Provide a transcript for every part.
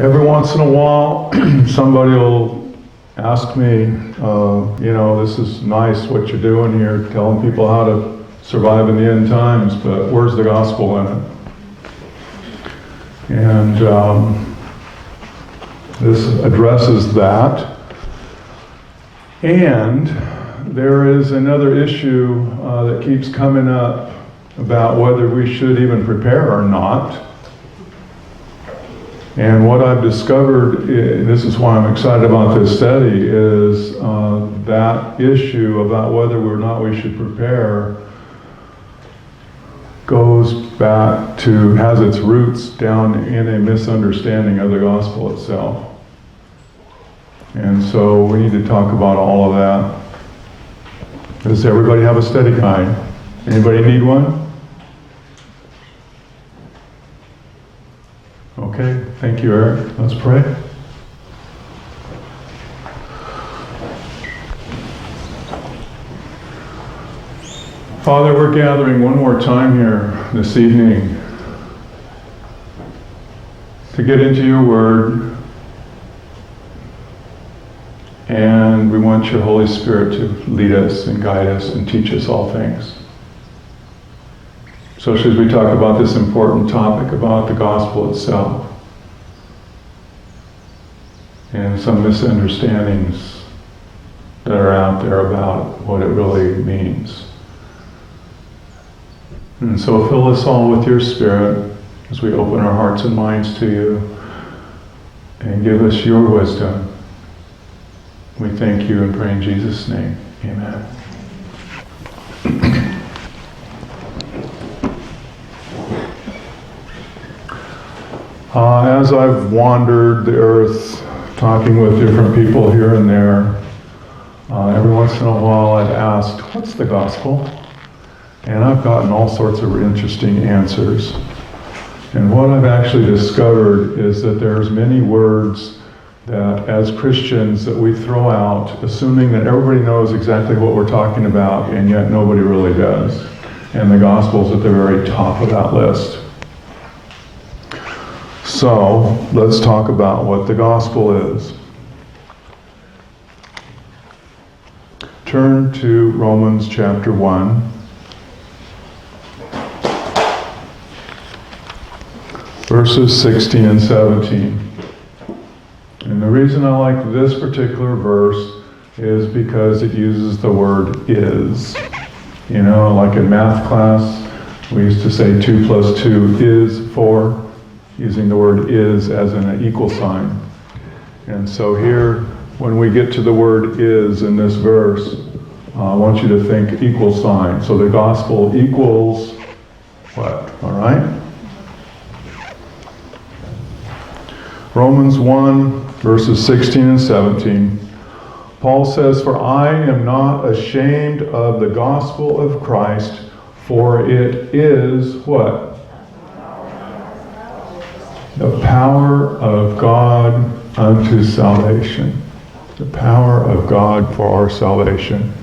Every once in a while, somebody will ask me, this is nice what you're doing here, telling people how to survive in the end times, but where's the gospel in it? And this addresses that. And there is another issue that keeps coming up about whether we should even prepare or not. And what I've discovered, this is why I'm excited about this study, is that issue about whether or not we should prepare goes back to, has its roots down in a misunderstanding of the gospel itself. And so we need to talk about all of that. Does everybody have a study guide? Anybody need one? Okay, thank you, Eric. Let's pray. Father, we're gathering one more time here this evening to get into your word, and we want your Holy Spirit to lead us and guide us and teach us all things. So as we talk about this important topic about the gospel itself and some misunderstandings that are out there about what it really means. And so fill us all with your Spirit as we open our hearts and minds to you, and give us your wisdom. We thank you and pray in Jesus' name. Amen. As I've wandered the earth, talking with different people here and there, every once in a while I've asked, what's the gospel? And I've gotten all sorts of interesting answers. And what I've actually discovered is that there's many words that as Christians that we throw out, assuming that everybody knows exactly what we're talking about, and yet nobody really does. And the gospel's at the very top of that list. So, let's talk about what the gospel is. Turn to Romans chapter 1. Verses 16 and 17. And the reason I like this particular verse is because it uses the word is. You know, like in math class, we used to say 2 plus 2 is 4. Using the word is as in an equal sign. And so here, when we get to the word is in this verse, I want you to think equal sign. So the gospel equals what? All right? Romans 1, verses 16 and 17. Paul says, "For I am not ashamed of the gospel of Christ, for it is" what? The power of God unto salvation. The power of God for our salvation.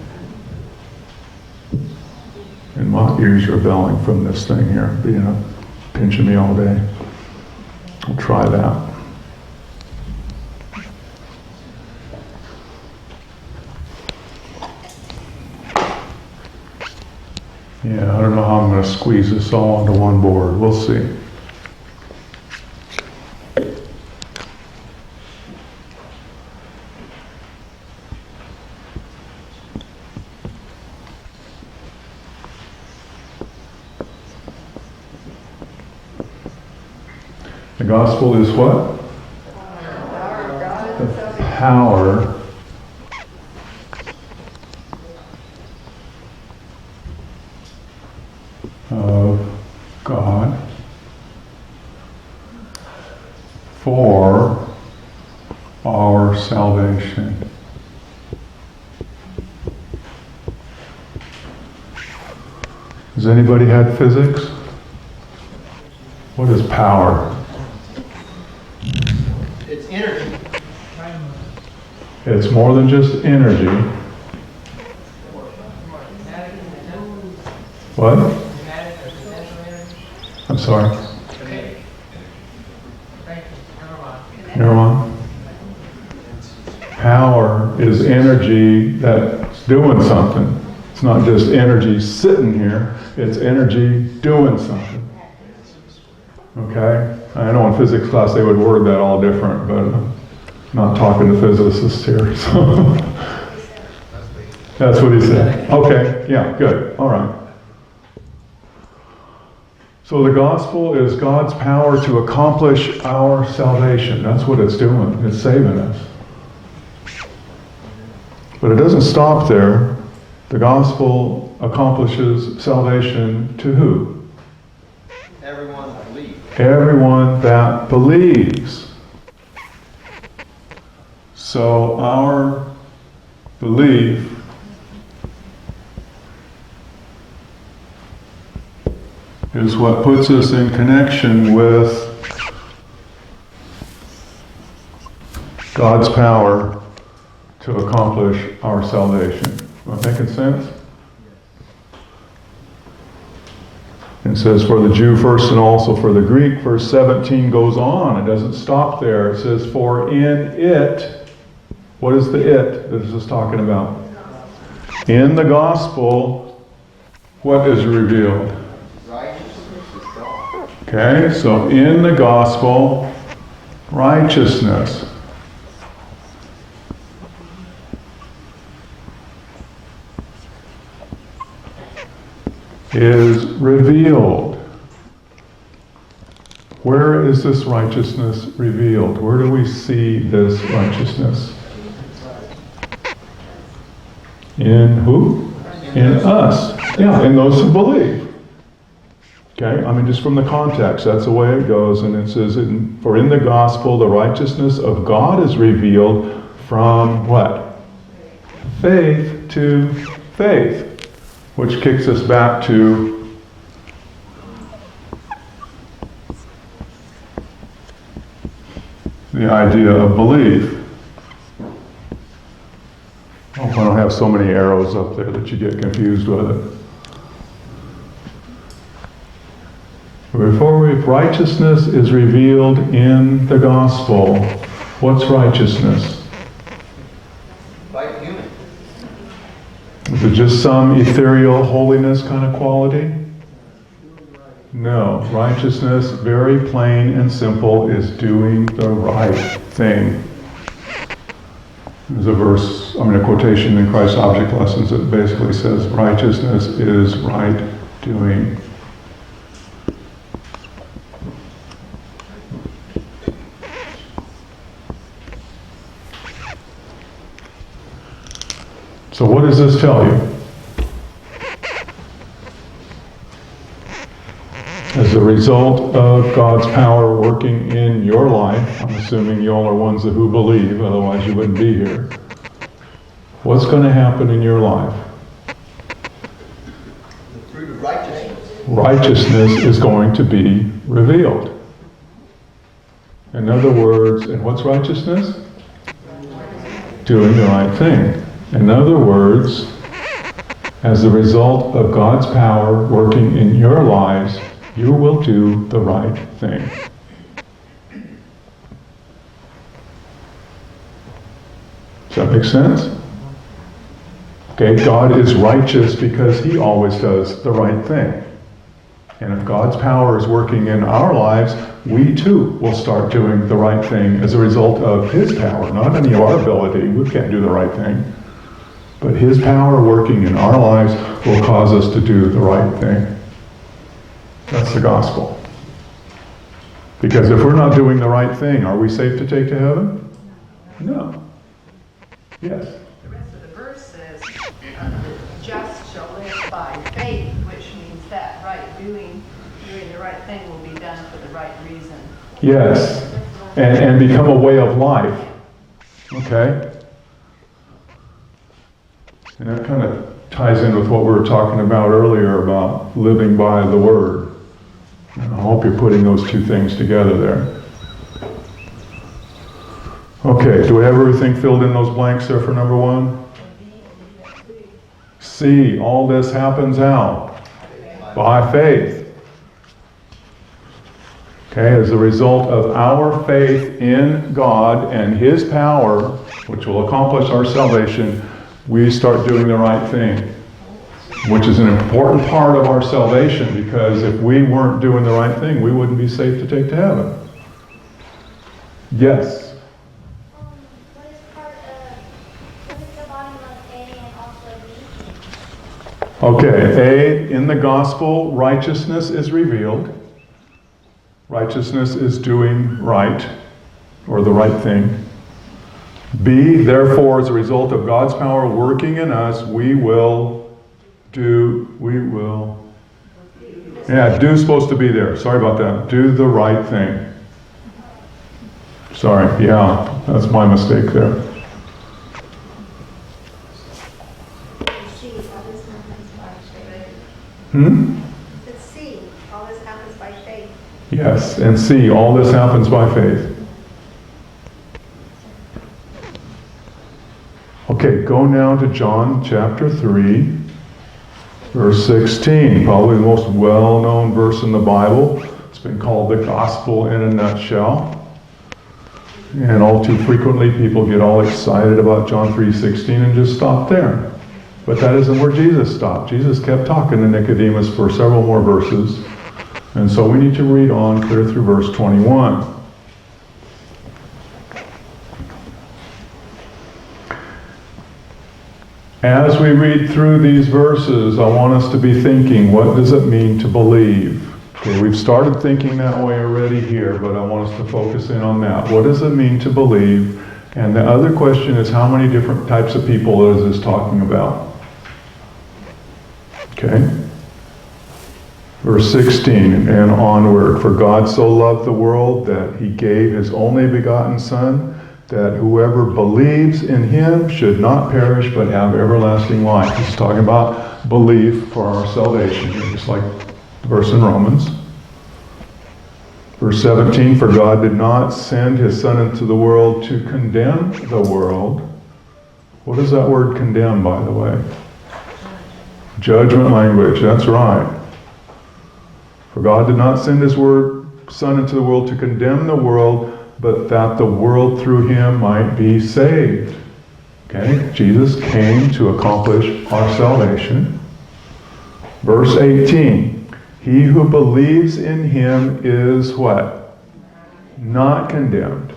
And my ears are belling from this thing here, pinching me all day. I'll try that. Yeah, I don't know how I'm going to squeeze this all onto one board. We'll see. The gospel is what? The power of God for our salvation. Has anybody had physics? What is power? It's energy. It's more than just energy. What? I'm sorry. Thank you. Nirvana. Power is energy that's doing something. It's not just energy sitting here, it's energy doing something. Okay? I know in physics class they would word that all different, but I'm not talking to physicists here. So that's what he said. Okay, yeah, good. All right. So the gospel is God's power to accomplish our salvation. That's what it's doing. It's saving us. But it doesn't stop there. The gospel accomplishes salvation to who? Everyone that believes. Everyone that believes. So our belief is what puts us in connection with God's power to accomplish our salvation. Am I making sense? It says, for the Jew first and also for the Greek. Verse 17 goes on. It doesn't stop there. It says, for in it, what is the it that this is talking about? In the gospel, what is revealed? Righteousness is God. Okay, so in the gospel, righteousness is revealed. Where is this righteousness revealed? Where do we see this righteousness? In who? In us. Yeah, in those who believe. Okay, I mean just from the context, that's the way it goes. And it says, for in the gospel the righteousness of God is revealed from what? Faith to faith. Which kicks us back to the idea of belief. I hope I don't have so many arrows up there that you get confused with it. Righteousness is revealed in the gospel. What's righteousness? Like human. Is it just some ethereal holiness kind of quality? No. Righteousness, very plain and simple, is doing the right thing. There's a verse, a quotation in Christ's Object Lessons that basically says, righteousness is right doing. So what does this tell you? As a result of God's power working in your life, I'm assuming you all are ones who believe, otherwise you wouldn't be here. What's going to happen in your life? The fruit of righteousness. Righteousness is going to be revealed. In other words, and what's righteousness? Doing the right thing. In other words, as a result of God's power working in your lives, you will do the right thing. Does that make sense? Okay, God is righteous because He always does the right thing. And if God's power is working in our lives, we too will start doing the right thing as a result of His power, not any of our ability. We can't do the right thing. But His power working in our lives will cause us to do the right thing. That's the gospel. Because if we're not doing the right thing, are we safe to take to heaven? No. Yes. The rest of the verse says, the just shall live by faith, which means that doing the right thing will be done for the right reason. Yes. And become a way of life. Okay? And that kind of ties in with what we were talking about earlier about living by the Word. And I hope you're putting those two things together there. Okay, do we have everything filled in those blanks there for number one? C, all this happens how? By faith. Okay, as a result of our faith in God and His power, which will accomplish our salvation, we start doing the right thing, which is an important part of our salvation, because if we weren't doing the right thing, we wouldn't be safe to take to heaven. Yes? What is the bottom of A and also B? Okay, A, in the gospel, righteousness is revealed. Righteousness is doing right, or the right thing. B, therefore, as a result of God's power working in us, yeah, do is supposed to be there. Sorry about that. Do the right thing. Sorry, yeah, that's my mistake there. C, all this happens by faith. It's C, all this happens by faith. Yes, and C, all this happens by faith. Okay, go now to John chapter 3, verse 16. Probably the most well-known verse in the Bible. It's been called the gospel in a nutshell. And all too frequently people get all excited about John 3:16 and just stop there. But that isn't where Jesus stopped. Jesus kept talking to Nicodemus for several more verses. And so we need to read on clear through verse 21. As we read through these verses, I want us to be thinking, what does it mean to believe? Okay, we've started thinking that way already here, but I want us to focus in on that. What does it mean to believe? And the other question is, how many different types of people is this talking about? Okay? Verse 16 and onward. For God so loved the world that He gave His only begotten Son, that whoever believes in Him should not perish but have everlasting life. He's talking about belief for our salvation, just like the verse in Romans. Verse 17, for God did not send His Son into the world to condemn the world. What is that word condemn, by the way? Judgment language, that's right. For God did not send His Son into the world to condemn the world, but that the world through Him might be saved. Okay? Jesus came to accomplish our salvation. Verse 18. He who believes in Him is what? Not condemned.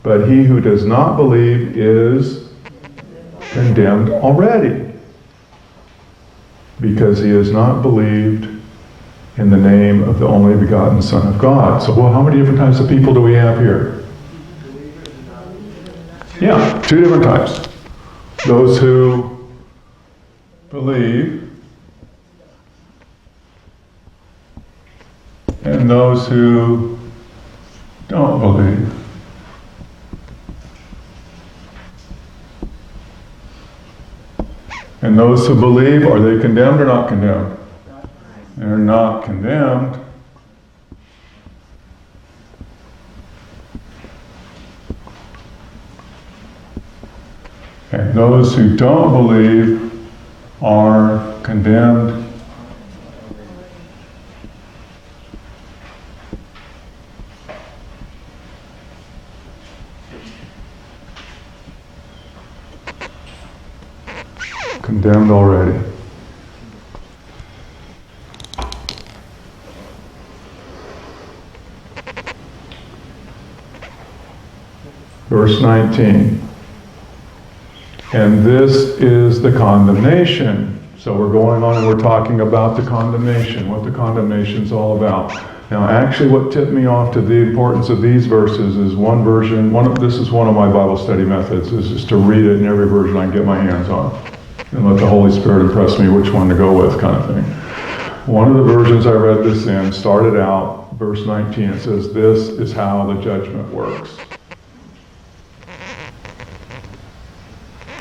But he who does not believe is condemned already, because he has not believed in the name of the only begotten Son of God. So, well, how many different types of people do we have here? Yeah, two different types. Those who believe and those who don't believe. And those who believe, are they condemned or not condemned? They're not condemned. And those who don't believe are condemned. Condemned already. Verse 19. And this is the condemnation. So we're going on and we're talking about the condemnation, what the condemnation is all about. Now, actually, what tipped me off to the importance of these verses is one version. This is one of my Bible study methods, is just to read it in every version I can get my hands on, and let the Holy Spirit impress me which one to go with, kind of thing. One of the versions I read this in started out, verse 19. It says, "This is how the judgment works."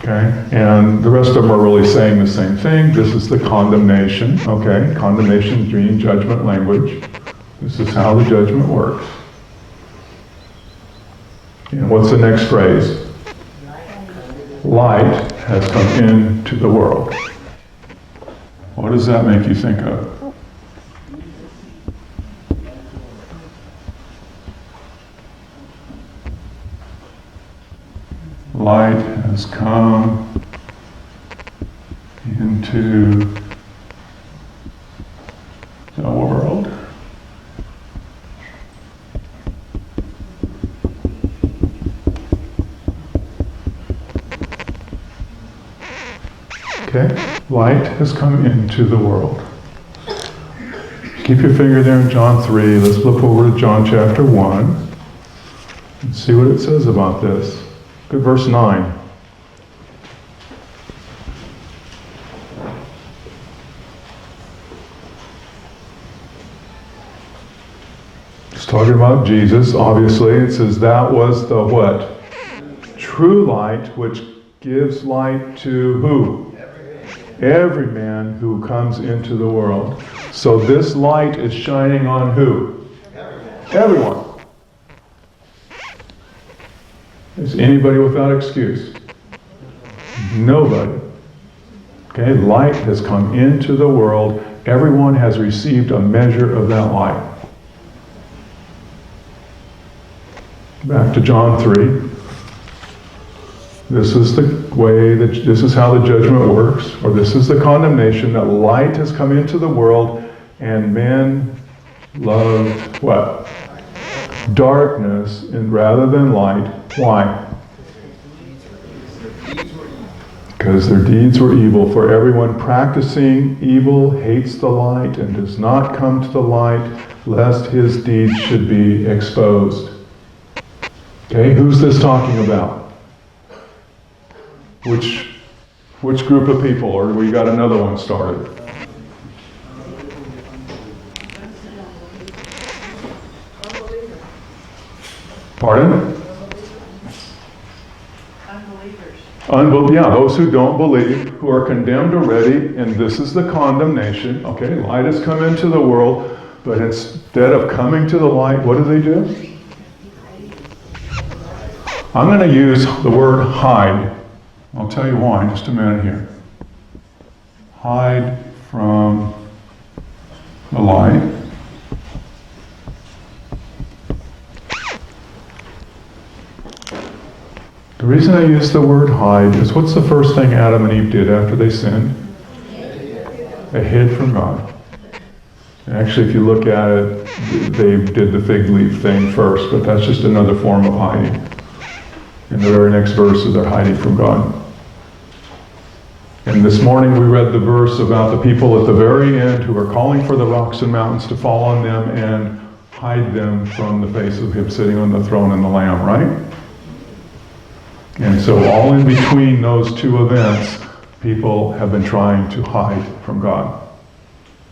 Okay, and the rest of them are really saying the same thing. This is the condemnation. Okay, condemnation being judgment language. This is how the judgment works. And what's the next phrase? Light has come into the world. What does that make you think of? light has come into the world. Okay, light has come into the world. Keep your finger there in John 3. Let's flip over to John chapter 1 and see what it says about this. Look at verse 9. It's talking about Jesus, obviously. It says that was the what? True light, which gives light to who? Every man who comes into the world. So this light is shining on who? Everyone. Is anybody without excuse? Nobody. Okay, light has come into the world. Everyone has received a measure of that light. Back to John 3. This is the way that this is how the judgment works, or this is the condemnation, that light has come into the world and men loved what? Darkness and rather than light. Why? Because their deeds were evil. For everyone practicing evil hates the light and does not come to the light, lest his deeds should be exposed. Okay, who's this talking about? Which group of people, or we got another one started? Pardon? Unbelievers. Yeah, those who don't believe, who are condemned already, and this is the condemnation. Okay, light has come into the world, but instead of coming to the light, what do? I'm going to use the word hide. I'll tell you why in just a minute here. Hide from the light. The reason I use the word hide is what's the first thing Adam and Eve did after they sinned? They hid from God. And actually, if you look at it, they did the fig leaf thing first, but that's just another form of hiding. In the very next verse, they're hiding from God. And this morning we read the verse about the people at the very end who are calling for the rocks and mountains to fall on them and hide them from the face of him sitting on the throne and the Lamb, right? And so all in between those two events, people have been trying to hide from God.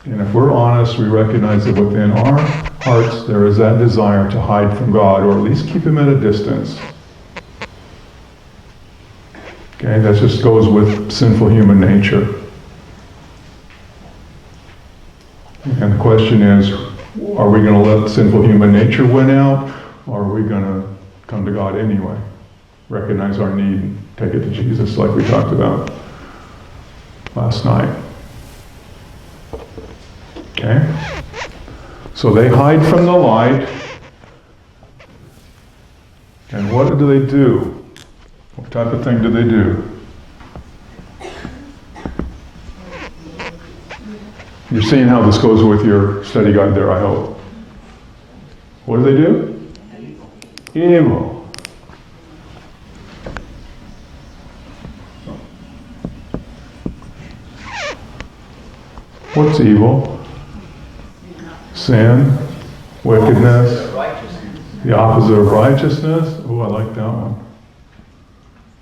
And if we're honest, we recognize that within our hearts there is that desire to hide from God, or at least keep him at a distance. Okay, that just goes with sinful human nature. And the question is, are we going to let sinful human nature win out, or are we going to come to God anyway? Recognize our need and take it to Jesus like we talked about last night. Okay? So they hide from the light. And what do they do? What type of thing do they do? You're seeing how this goes with your study guide there, I hope. What do? Evil. What's evil? Sin, wickedness, the opposite of righteousness. Oh, I like that one.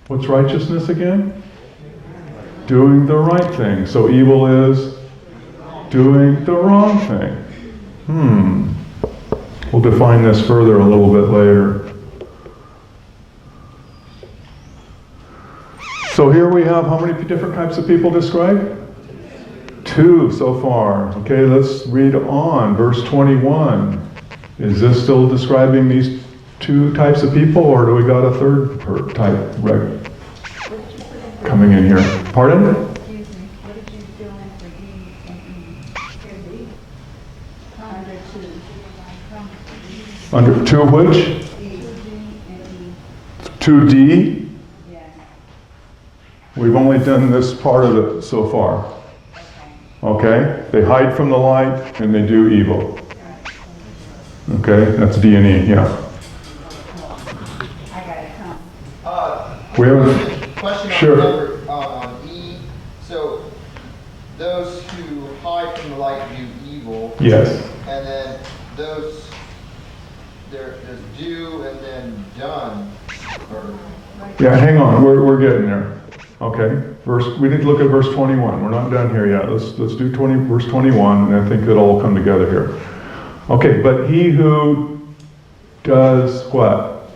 What's righteousness again? Doing the right thing. So evil is doing the wrong thing. We'll define this further a little bit later. So here we have how many different types of people described? 2 so far. Okay, let's read on. Verse 21. Is this still describing these 2 types of people, or do we got a third type coming in here? Pardon? Excuse me, what did you fill in for E and E? Under 2 which? 2D? Yeah. We've only done this part of it so far. Okay? They hide from the light and they do evil. Okay? That's D and E, yeah. I gotta come. We haven't. Question on Sure. number, on E. So those who hide from the light do evil, Yes. and then those there's do and then done. Or, Yeah, hang on. We're getting there. Okay. We need to look at verse 21. We're not done here yet. Let's do verse 21, and I think it'll all come together here. Okay, but he who does what?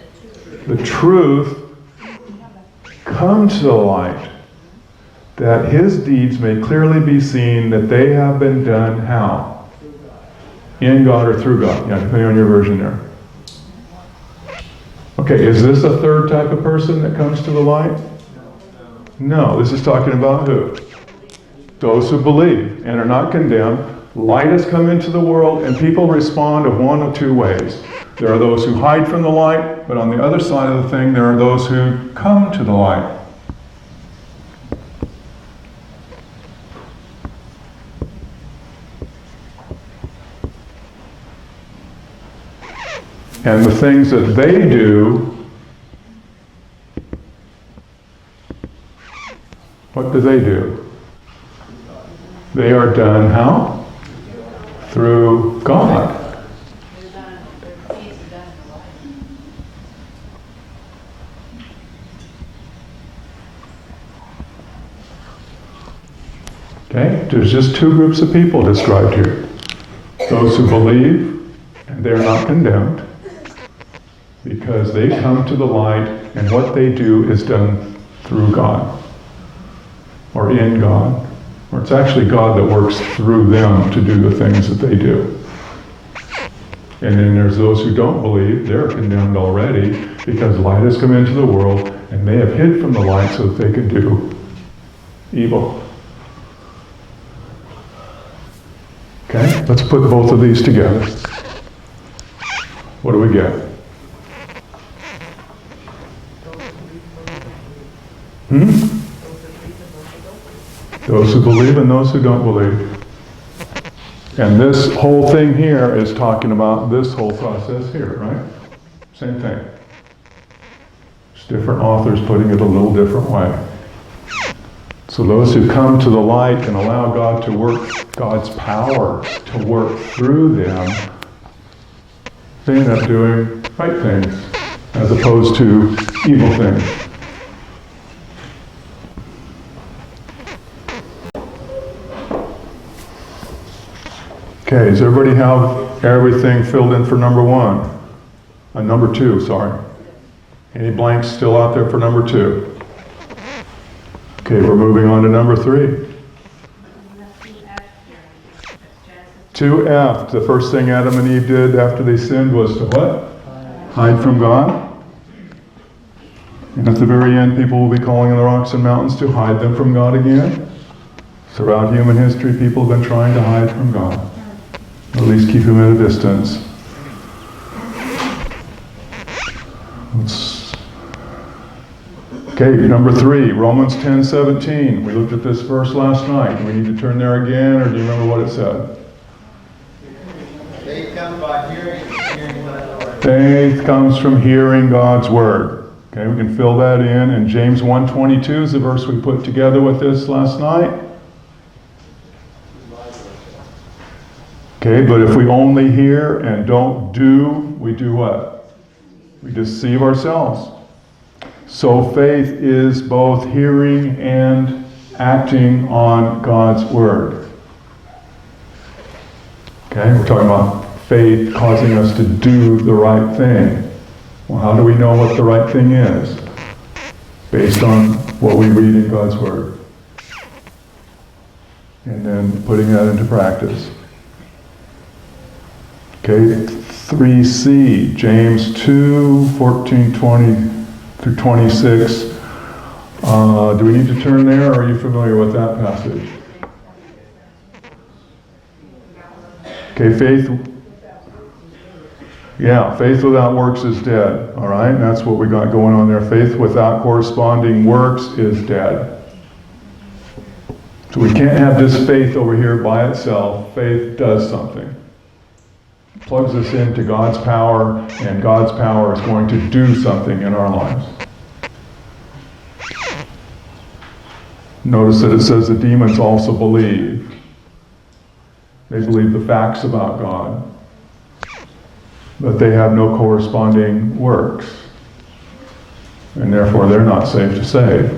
The truth come to the light, that his deeds may clearly be seen that they have been done how? In God or through God. Yeah, depending on your version there. Okay, is this a third type of person that comes to the light? No, this is talking about who? Those who believe and are not condemned. Light has come into the world, and people respond of one of two ways. There are those who hide from the light, but on the other side of the thing, there are those who come to the light. And the things that they do, what do? They are done how? Through God. Their deeds are done in life. Okay? There's just two groups of people described here. Those who believe and they're not condemned because they come to the light and what they do is done through God or in God. Or it's actually God that works through them to do the things that they do. And then there's those who don't believe, they're condemned already because light has come into the world and they have hid from the light so that they can do evil. Okay, let's put both of these together. What do we get? Those who believe and those who don't believe. And this whole thing here is talking about this whole process here, right? Same thing. Just different authors putting it a little different way. So those who come to the light and allow God to work, God's power to work through them, they end up doing right things as opposed to evil things. Okay, does everybody have everything filled in for number one? Number two, sorry. Any blanks still out there for number two? Okay, we're moving on to number three. 2F, the first thing Adam and Eve did after they sinned was to what? Hide from God. And at the very end, people will be calling on the rocks and mountains to hide them from God again. Throughout human history, people have been trying to hide from God. Or at least keep him at a distance. Okay, number three, Romans 10:17. We looked at this verse last night. We need to turn there again, or do you remember what it said? Faith comes by hearing, and hearing by the word. Faith comes from hearing God's word. Okay, we can fill that in. And James 1:22 is the verse we put together with this last night. Okay, but if we only hear and don't do, we do what? We deceive ourselves. So faith is both hearing and acting on God's word. Okay, we're talking about faith causing us to do the right thing. Well, how do we know what the right thing is? Based on what we read in God's word. And then putting that into practice. Okay, 3C, James 2:14-20 through 26. Do we need to turn there, or are you familiar with that passage? Okay, faith without works is dead. All right, and that's what we got going on there. Faith without corresponding works is dead. So we can't have this faith over here by itself. Faith does something. It plugs us into God's power, and God's power is going to do something in our lives. Notice that it says the demons also believe. They believe the facts about God, but they have no corresponding works, and therefore they're not safe to save.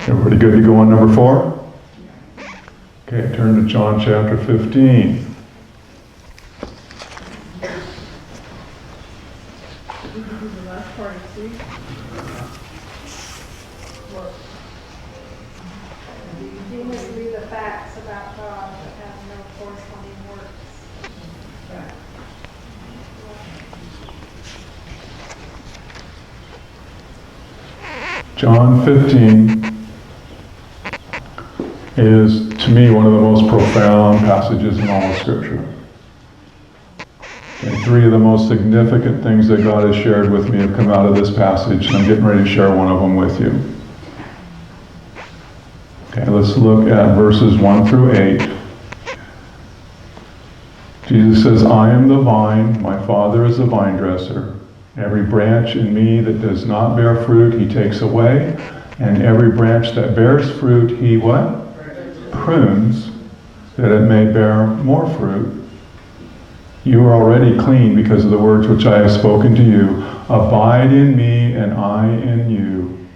Everybody good to go on number 4? Okay, turn to John chapter 15. The last part of C. Demons believe the facts about God but have no corresponding works. John 15 is, to me, one of the most profound passages in all of Scripture. And 3 of the most significant things that God has shared with me have come out of this passage, and I'm getting ready to share one of them with you. Okay, let's look at verses 1 through 8. Jesus says, I am the vine, my Father is the vine dresser. Every branch in me that does not bear fruit, he takes away. And every branch that bears fruit, he what? Prunes, that it may bear more fruit. You are already clean because of the words which I have spoken to you. Abide in me, and I in you.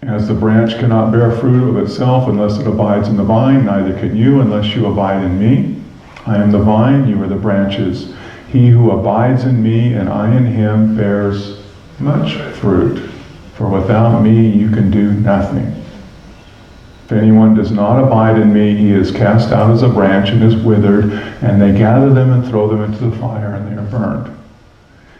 As the branch cannot bear fruit of itself unless it abides in the vine, neither can you unless you abide in me. I am the vine, you are the branches. He who abides in me and I in him bears much fruit. For without me you can do nothing. If anyone does not abide in me, he is cast out as a branch and is withered, and they gather them and throw them into the fire, and they are burned.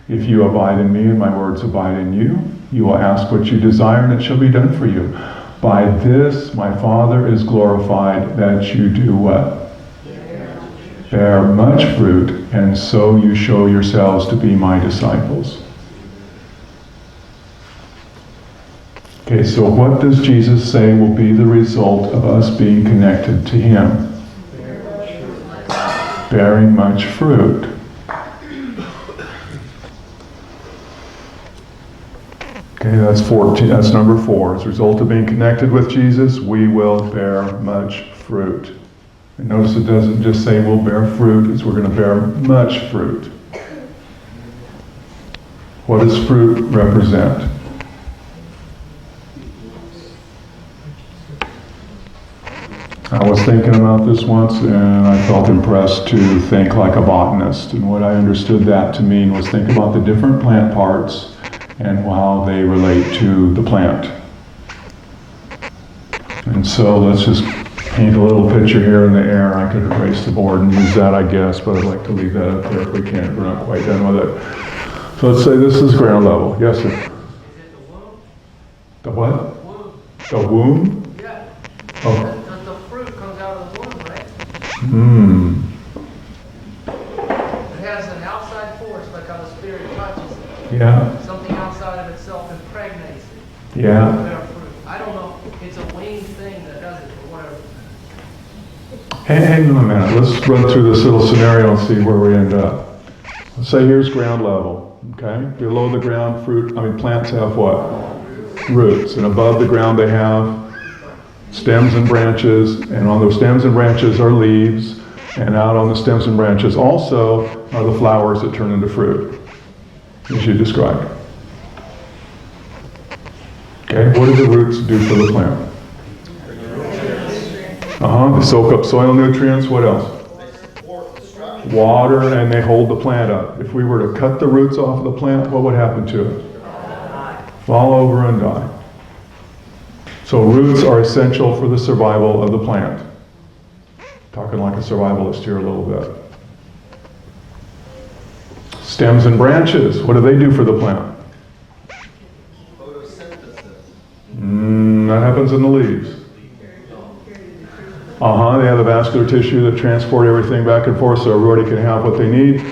If you abide in me and my words abide in you, you will ask what you desire, and it shall be done for you. By this my Father is glorified, that you do what? Bear much fruit, and so you show yourselves to be my disciples. Okay, so what does Jesus say will be the result of us being connected to him? Bearing much fruit. Okay, that's 14. That's number 4. As a result of being connected with Jesus, we will bear much fruit. And notice it doesn't just say we'll bear fruit, it's we're going to bear much fruit. What does fruit represent? I was thinking about this once, and I felt impressed to think like a botanist. And what I understood that to mean was think about the different plant parts and how they relate to the plant. And so let's just paint a little picture here in the air. I could erase the board and use that, I guess, but I'd like to leave that up there if we can. We're not quite done with it. So let's say this is ground level. Yes, sir? Is it the womb? The what? Womb. The womb? Yeah. Oh. The fruit comes out of the womb, right? It has an outside force, like how the Spirit touches it. Yeah. Something outside of itself impregnates it. Yeah. Bear fruit. I don't know. It's a winged thing that does it, or whatever. Hang on a minute. Let's run through this little scenario and see where we end up. Let's say here's ground level. Okay. Below the ground, plants have what? Roots. And above the ground they have stems and branches. And on those stems and branches are leaves. And out on the stems and branches also are the flowers that turn into fruit, as you described. Okay. What do the roots do for the plant? They soak up soil nutrients. What else? Water, and they hold the plant up. If we were to cut the roots off of the plant, what would happen to it? Fall over and die. So roots are essential for the survival of the plant. Talking like a survivalist here a little bit. Stems and branches, what do they do for the plant? Photosynthesis. That happens in the leaves. They have the vascular tissue that transport everything back and forth so everybody can have what they need.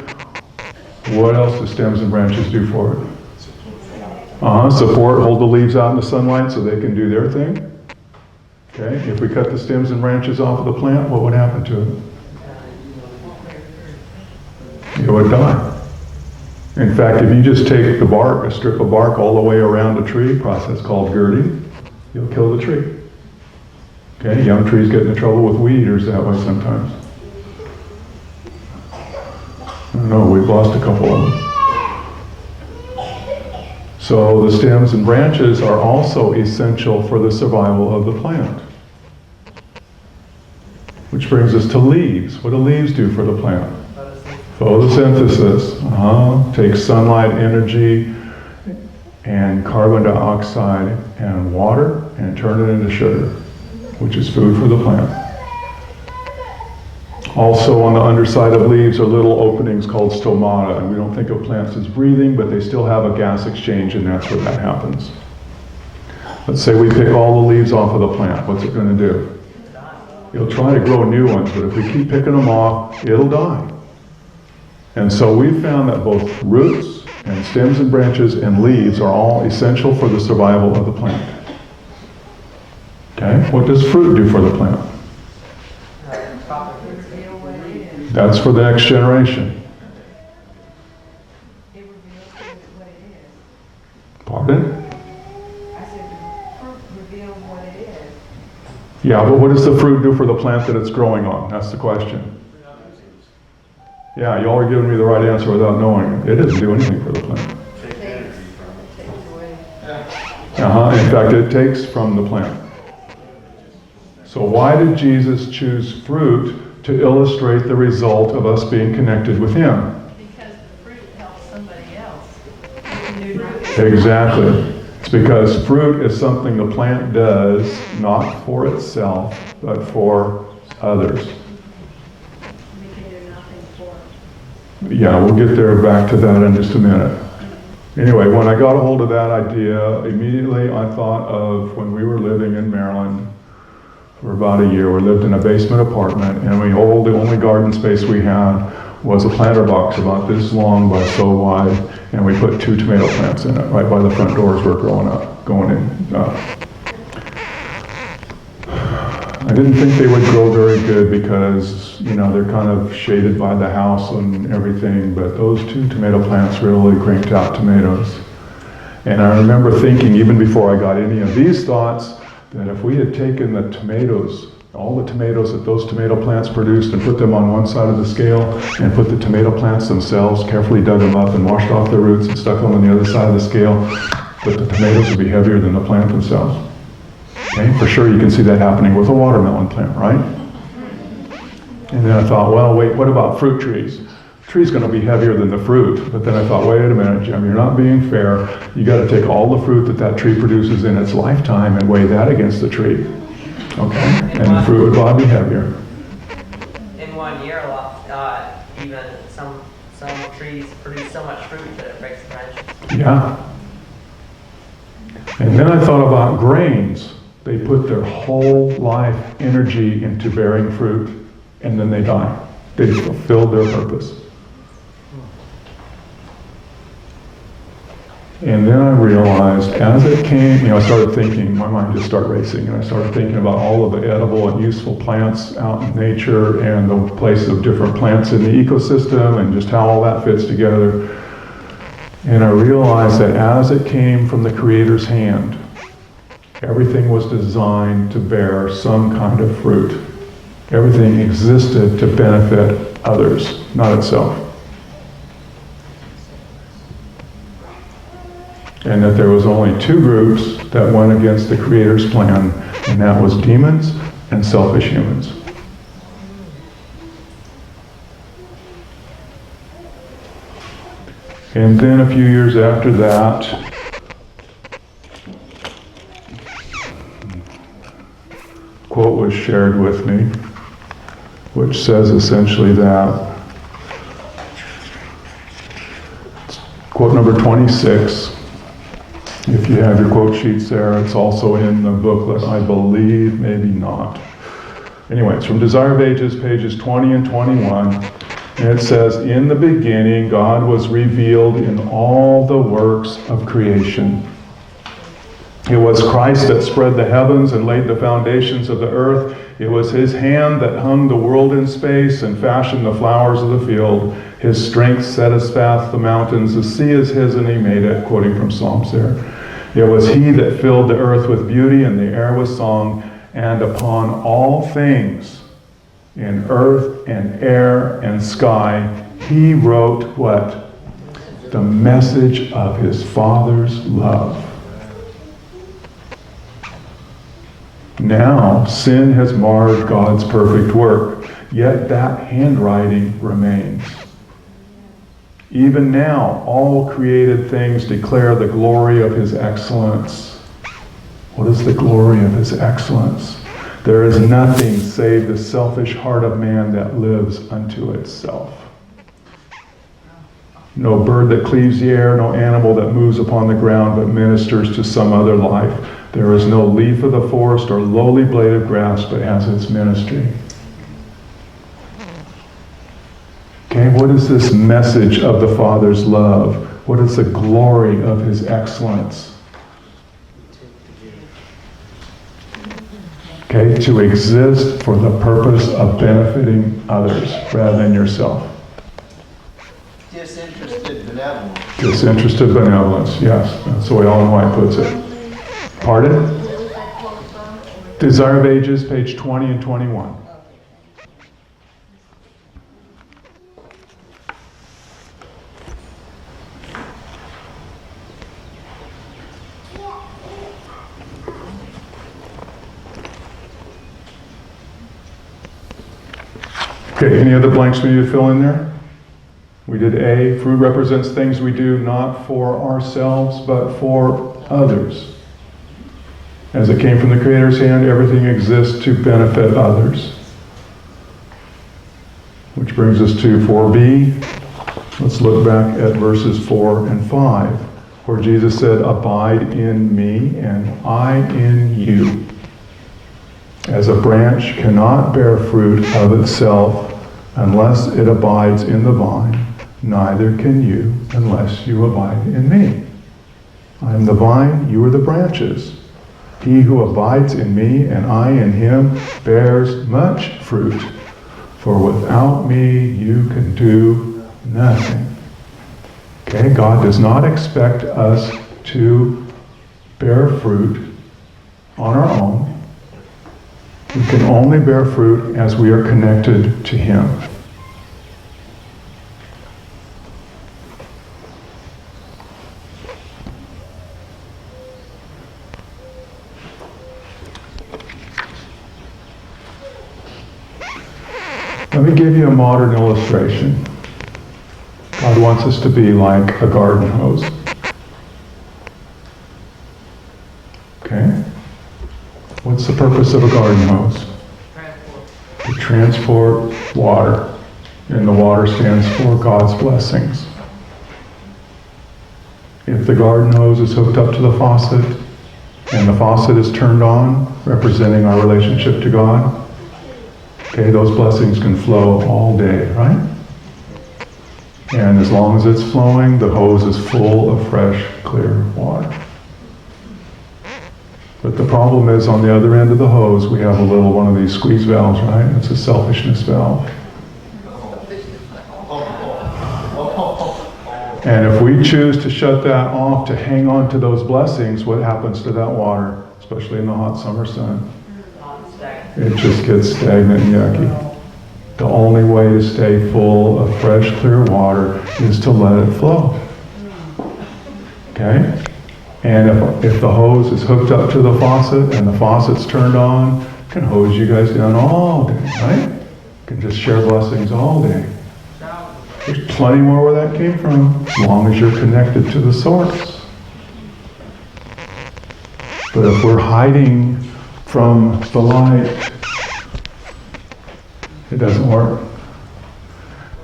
What else do stems and branches do for it? Support, hold the leaves out in the sunlight so they can do their thing. Okay, if we cut the stems and branches off of the plant, what would happen to it? It would die. In fact, if you just take the bark, a strip of bark all the way around a tree, process called girding, you'll kill the tree. Okay, young trees get into trouble with weed eaters that way sometimes. I don't know, we've lost a couple of them. So the stems and branches are also essential for the survival of the plant. Which brings us to leaves. What do leaves do for the plant? Photosynthesis. Takes sunlight, energy, and carbon dioxide and water and turn it into sugar, which is food for the plant. Also on the underside of leaves are little openings called stomata, and we don't think of plants as breathing, but they still have a gas exchange, and that's where that happens. Let's say we pick all the leaves off of the plant. What's it going to do? It'll try to grow new ones, but if we keep picking them off, it'll die. And so we've found that both roots and stems and branches and leaves are all essential for the survival of the plant. Okay, what does fruit do for the plant? That's for the next generation. It reveals what it is. Pardon? I said the fruit reveals what it is. Yeah, but what does the fruit do for the plant that it's growing on? That's the question. Yeah, y'all are giving me the right answer without knowing it. It doesn't do anything for the plant. In fact, it takes from the plant. So why did Jesus choose fruit to illustrate the result of us being connected with Him? Because the fruit helps somebody else. Exactly. It's because fruit is something the plant does not for itself, but for others. We can do nothing for it. Yeah, we'll get there back to that in just a minute. Anyway, when I got a hold of that idea, immediately I thought of when we were living in Maryland for about a year. We lived in a basement apartment, and the only garden space we had was a planter box about this long by so wide, and we put 2 tomato plants in it, right by the front doors we're going in. I didn't think they would grow very good because, they're kind of shaded by the house and everything, but those 2 tomato plants really cranked out tomatoes. And I remember thinking, even before I got any of these thoughts, that if we had taken the tomatoes, all the tomatoes that those tomato plants produced, and put them on one side of the scale, and put the tomato plants themselves, carefully dug them up and washed off their roots and stuck them on the other side of the scale, that the tomatoes would be heavier than the plant themselves. Okay, for sure you can see that happening with a watermelon plant, right? And then I thought, well, wait, what about fruit trees? The tree's going to be heavier than the fruit. But then I thought, wait a minute, Jim, you're not being fair. You got to take all the fruit that tree produces in its lifetime and weigh that against the tree. Okay, and the fruit would probably be heavier. In 1 year, even some trees produce so much fruit that it breaks the branches. Yeah. And then I thought about grains. They put their whole life energy into bearing fruit, and then they die. They fulfilled their purpose. And then I realized, as it came, I started thinking, my mind just started racing, and I started thinking about all of the edible and useful plants out in nature and the place of different plants in the ecosystem and just how all that fits together. And I realized that as it came from the Creator's hand, everything was designed to bear some kind of fruit. Everything existed to benefit others, not itself. And that there was only 2 groups that went against the Creator's plan, and that was demons and selfish humans. And then a few years after that, quote was shared with me, which says essentially that, quote number 26, if you have your quote sheets there, it's also in the booklet, I believe, maybe not. Anyway, it's from Desire of Ages, pages 20 and 21, And it says, in the beginning, God was revealed in all the works of creation. It was Christ that spread the heavens and laid the foundations of the earth. It was his hand that hung the world in space and fashioned the flowers of the field. His strength set us fast the mountains. The sea is his and he made it, quoting from Psalms there. It was he that filled the earth with beauty and the air with song. And upon all things in earth and air and sky, he wrote what? The message of his Father's love. Now, sin has marred God's perfect work, yet that handwriting remains. Even now, all created things declare the glory of his excellence. What is the glory of his excellence? There is nothing save the selfish heart of man that lives unto itself. No bird that cleaves the air, no animal that moves upon the ground but ministers to some other life. There is no leaf of the forest or lowly blade of grass but has its ministry. Okay, what is this message of the Father's love? What is the glory of his excellence? Okay, to exist for the purpose of benefiting others rather than yourself. Disinterested benevolence. Disinterested benevolence, yes. That's the way Ellen White puts it. Pardon? Desire of Ages, page 20 and 21. Okay, any other blanks we need to fill in there? We did A, fruit represents things we do not for ourselves, but for others. As it came from the Creator's hand, everything exists to benefit others. Which brings us to 4B. Let's look back at verses 4 and 5, where Jesus said, abide in me and I in you. As a branch cannot bear fruit of itself unless it abides in the vine, neither can you unless you abide in me. I am the vine, you are the branches. He who abides in me and I in him bears much fruit, for without me you can do nothing. Okay, God does not expect us to bear fruit on our own. We can only bear fruit as we are connected to him. Let me give you a modern illustration. God wants us to be like a garden hose. Okay? What's the purpose of a garden hose? To transport water. And the water stands for God's blessings. If the garden hose is hooked up to the faucet, and the faucet is turned on, representing our relationship to God, okay, those blessings can flow all day, right? And as long as it's flowing, the hose is full of fresh, clear water. But the problem is, on the other end of the hose, we have a little one of these squeeze valves, right? It's a selfishness valve. And if we choose to shut that off to hang on to those blessings, what happens to that water, especially in the hot summer sun? It just gets stagnant and yucky. The only way to stay full of fresh, clear water is to let it flow. Okay? And if the hose is hooked up to the faucet and the faucet's turned on, it can hose you guys down all day, right? You can just share blessings all day. There's plenty more where that came from, as long as you're connected to the source. But if we're hiding from the light, it doesn't work.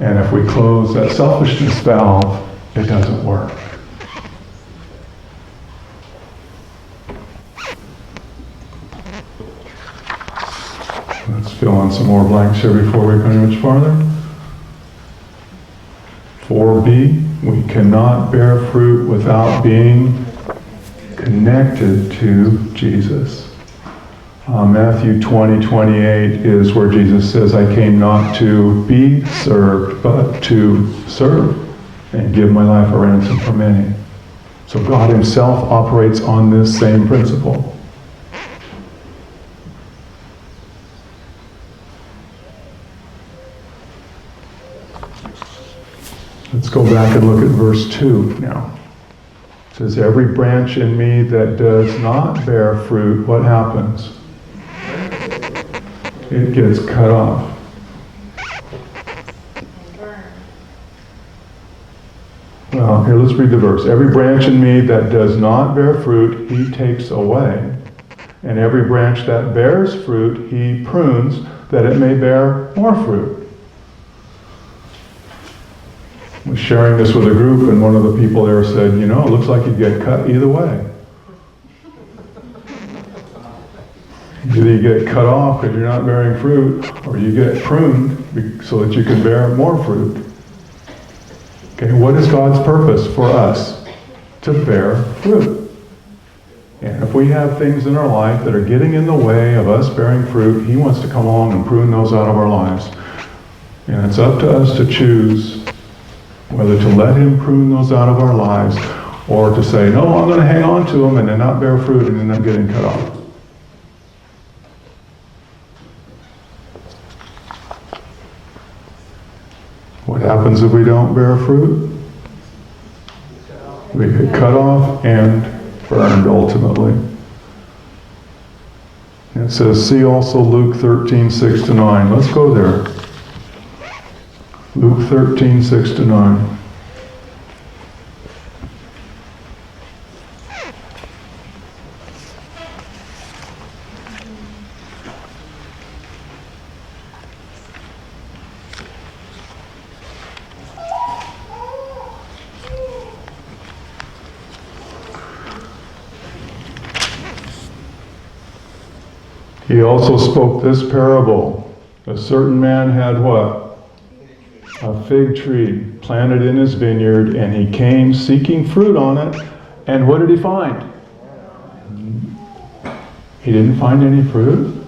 And if we close that selfishness valve, it doesn't work. Let's fill in some more blanks here before we go much farther. 4b, we cannot bear fruit without being connected to Jesus. Matthew 20:28 is where Jesus says, I came not to be served, but to serve and give my life a ransom for many. So God himself operates on this same principle. Let's go back and look at verse 2 now. It says, every branch in me that does not bear fruit, what happens? It gets cut off. Well, here, let's read the verse. Every branch in me that does not bear fruit, he takes away. And every branch that bears fruit, he prunes, that it may bear more fruit. I was sharing this with a group, and one of the people there said, it looks like you get cut either way. Either you get cut off because you're not bearing fruit, or you get pruned so that you can bear more fruit. Okay, what is God's purpose for us? To bear fruit. And if we have things in our life that are getting in the way of us bearing fruit, he wants to come along and prune those out of our lives. And it's up to us to choose whether to let him prune those out of our lives, or to say, no, I'm going to hang on to them and then not bear fruit and end up getting cut off. What happens if we don't bear fruit? We get cut off and burned ultimately. And it says, see also Luke 13:6-9. Let's go there. Luke 13:6-9. He also spoke this parable. A certain man had what? A fig tree planted in his vineyard, and he came seeking fruit on it. And what did he find? He didn't find any fruit.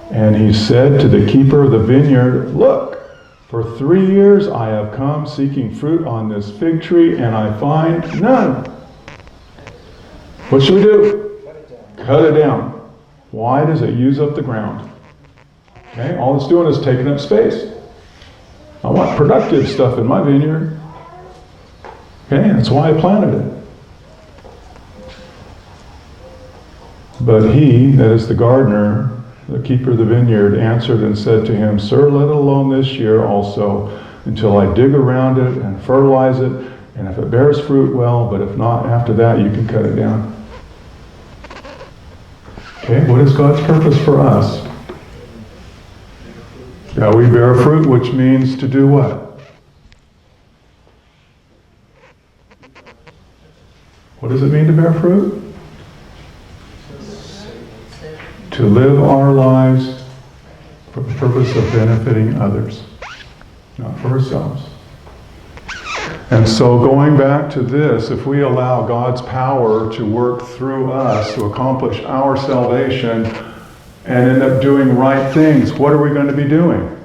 And he said to the keeper of the vineyard, look, for 3 years I have come seeking fruit on this fig tree, and I find none. What should we do? Cut it down. Why does it use up the ground? Okay, all it's doing is taking up space. I want productive stuff in my vineyard. Okay, that's why I planted it. But he, that is the gardener, the keeper of the vineyard, answered and said to him, sir, let it alone this year also, until I dig around it and fertilize it, and if it bears fruit, well, but if not, after that you can cut it down. Okay, what is God's purpose for us? That we bear fruit, which means to do what? What does it mean to bear fruit? To live our lives for the purpose of benefiting others, not for ourselves. And so going back to this, if we allow God's power to work through us to accomplish our salvation and end up doing right things, what are we going to be doing?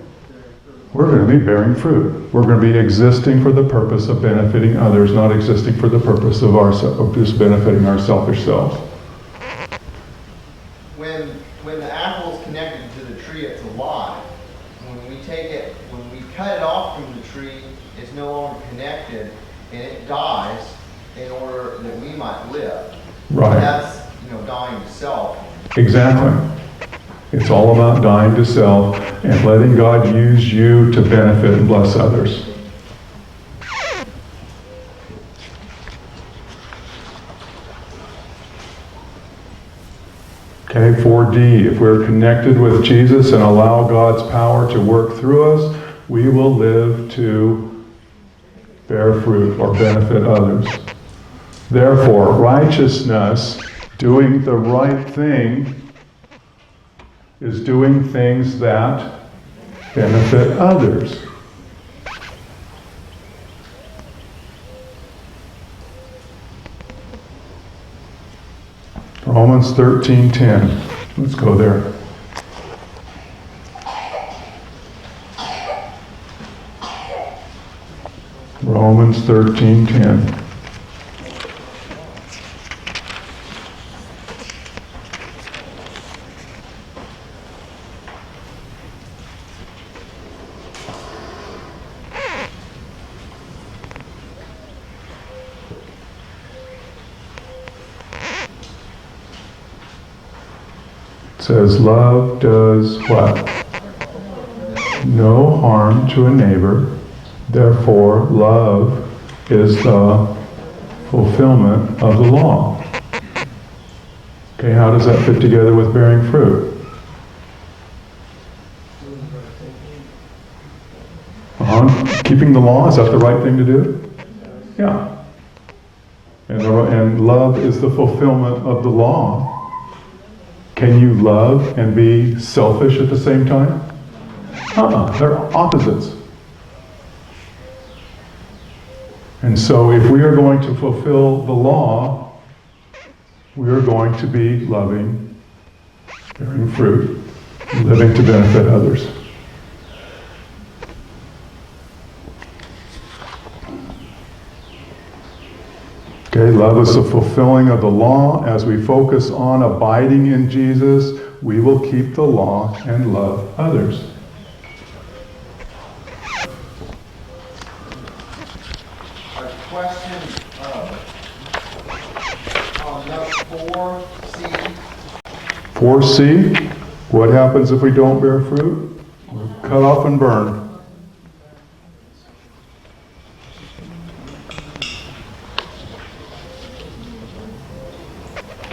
We're going to be bearing fruit. We're going to be existing for the purpose of benefiting others, not existing for the purpose of just benefiting our selfish selves. When the apple is connected to the tree, it's alive. When we take it, when we cut it off from the tree, it's no longer connected, and it dies in order that we might live. Right. That's dying to self. Exactly. It's all about dying to self and letting God use you to benefit and bless others. Okay, 4D. If we're connected with Jesus and allow God's power to work through us, we will live to bear fruit or benefit others. Therefore, righteousness, doing the right thing, is doing things that benefit others. Romans 13:10. Let's go there. Romans 13:10. It says, love does what? No harm to a neighbor. Therefore, love is the fulfillment of the law. Okay, how does that fit together with bearing fruit? Keeping the law, is that the right thing to do? Yeah. And love is the fulfillment of the law. Can you love and be selfish at the same time? They're opposites. And so if we are going to fulfill the law, we are going to be loving, bearing fruit, living to benefit others. Okay, love is the fulfilling of the law. As we focus on abiding in Jesus, we will keep the law and love others. A question on note 4C. 4C, what happens if we don't bear fruit? We're cut off and burned.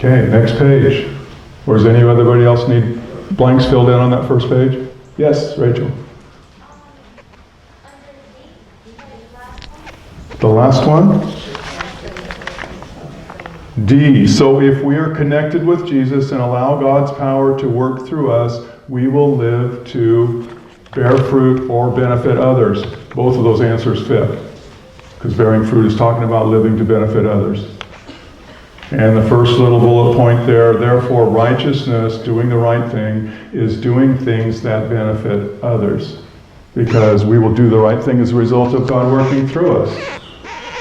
Okay, next page. Or does anybody else need blanks filled in on that first page? Yes, Rachel. The last one? D. So if we are connected with Jesus and allow God's power to work through us, we will live to bear fruit or benefit others. Both of those answers fit. Because bearing fruit is talking about living to benefit others. And the first little bullet point there, therefore righteousness, doing the right thing, is doing things that benefit others. Because we will do the right thing as a result of God working through us.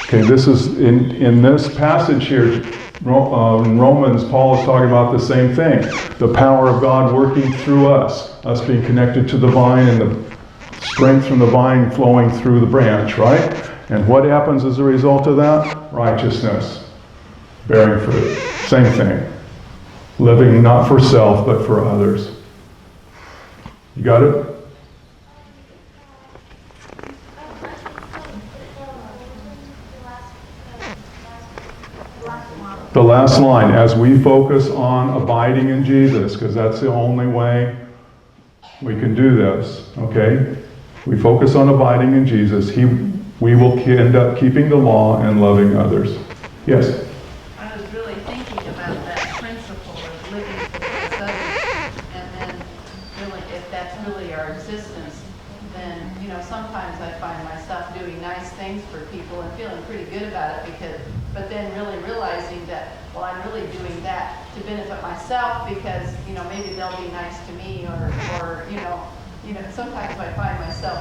Okay, this is, in this passage here, in Romans, Paul is talking about the same thing. The power of God working through us being connected to the vine and the strength from the vine flowing through the branch, right? And what happens as a result of that? Righteousness. Bearing fruit. Same thing. Living not for self, but for others. You got it? The last line, as we focus on abiding in Jesus, because that's the only way we can do this, okay? We focus on abiding in Jesus, we will end up keeping the law and loving others. Yes? I was really thinking about that principle of living for others, and then really, if that's really our existence, then, sometimes I find myself doing nice things for people and feeling pretty good about it, but then really realizing that, well, I'm really doing that to benefit myself because, maybe they'll be nice to me or sometimes I find myself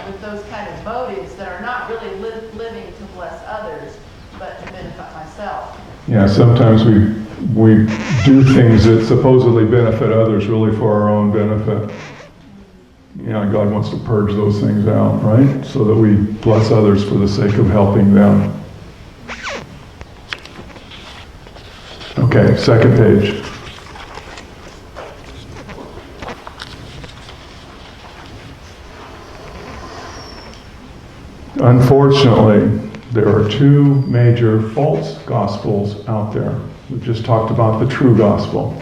with those kind of motives that are not really living to bless others, but to benefit myself. Yeah, sometimes we do things that supposedly benefit others really for our own benefit. God wants to purge those things out, right? So that we bless others for the sake of helping them. Okay, second page. Unfortunately, there are two major false gospels out there. We just talked about the true gospel.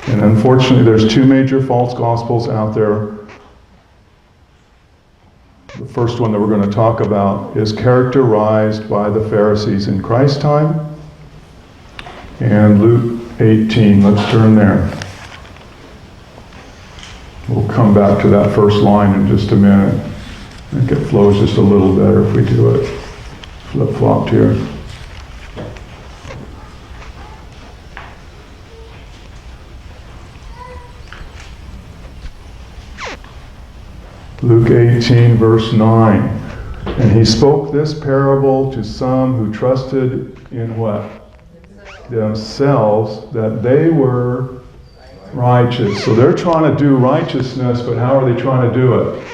And unfortunately, there's two major false gospels out there. The first one that we're going to talk about is characterized by the Pharisees in Christ's time. And Luke 18, let's turn there. We'll come back to that first line in just a minute. I think it flows just a little better if we do it flip-flopped here. Luke 18, verse 9. And he spoke this parable to some who trusted in what? Themselves, that they were righteous. So they're trying to do righteousness, but how are they trying to do it?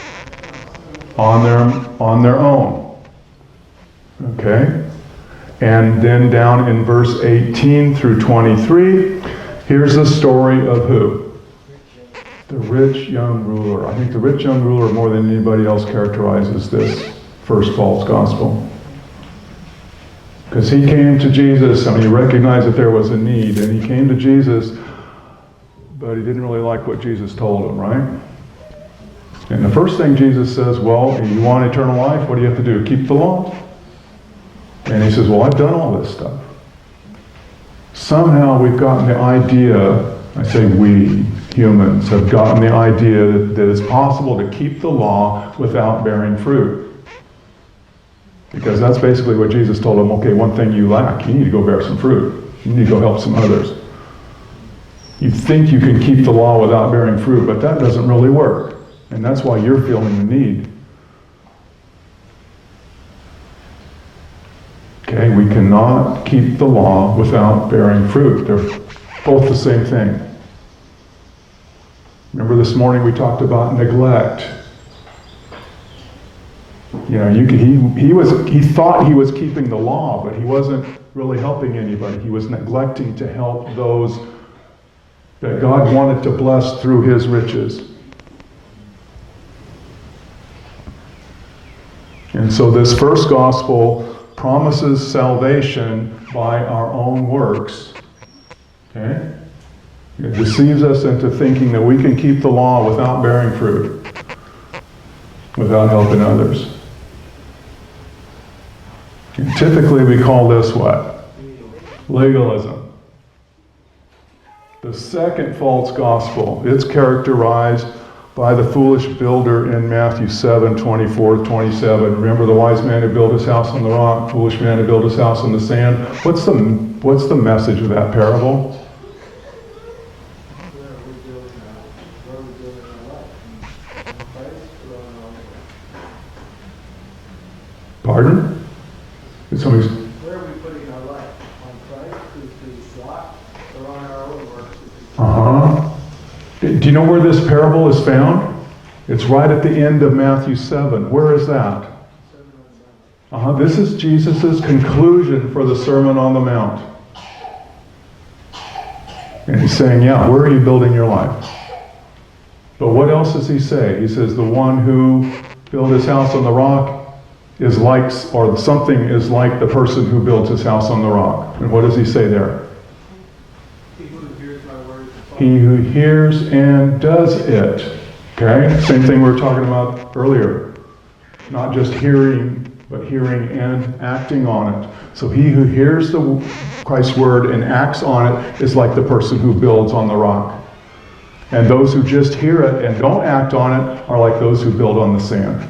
On their own. Okay? And then down in verse 18 through 23, here's the story of who? The rich young ruler. I think the rich young ruler more than anybody else characterizes this first false gospel. Because he came to Jesus, he recognized that there was a need, and he came to Jesus, but he didn't really like what Jesus told him, right? And the first thing Jesus says, well, you want eternal life, what do you have to do? Keep the law. And he says, well, I've done all this stuff. Somehow we've gotten the idea, I say we, humans, have gotten the idea that it's possible to keep the law without bearing fruit. Because that's basically what Jesus told him, okay, one thing you lack, you need to go bear some fruit. You need to go help some others. You think you can keep the law without bearing fruit, but that doesn't really work. And that's why you're feeling the need. Okay, we cannot keep the law without bearing fruit. They're both the same thing. Remember this morning we talked about neglect. You know, he thought he was keeping the law, but he wasn't really helping anybody. He was neglecting to help those that God wanted to bless through his riches. And so this first gospel promises salvation by our own works. Okay? It deceives us into thinking that we can keep the law without bearing fruit, without helping others. And typically we call this what? Legalism. The second false gospel, it's characterized by the foolish builder in Matthew 7, 24, 27. Remember the wise man who built his house on the rock, foolish man who built his house on the sand. What's the message of that parable? Pardon? Somebody's... Where are we putting our life? On Christ, through his rock, or on our own works? Uh-huh. Do you know where this parable is found? It's right at the end of Matthew 7. Where is that? This is Jesus' conclusion for the Sermon on the Mount. And he's saying, yeah, where are you building your life? But what else does he say? He says, the one who built his house on the rock is like, or something is like the person who built his house on the rock. And what does he say there? He who hears and does it. Okay? Same thing we were talking about earlier. Not just hearing, but hearing and acting on it. So he who hears Christ's word and acts on it is like the person who builds on the rock. And those who just hear it and don't act on it are like those who build on the sand.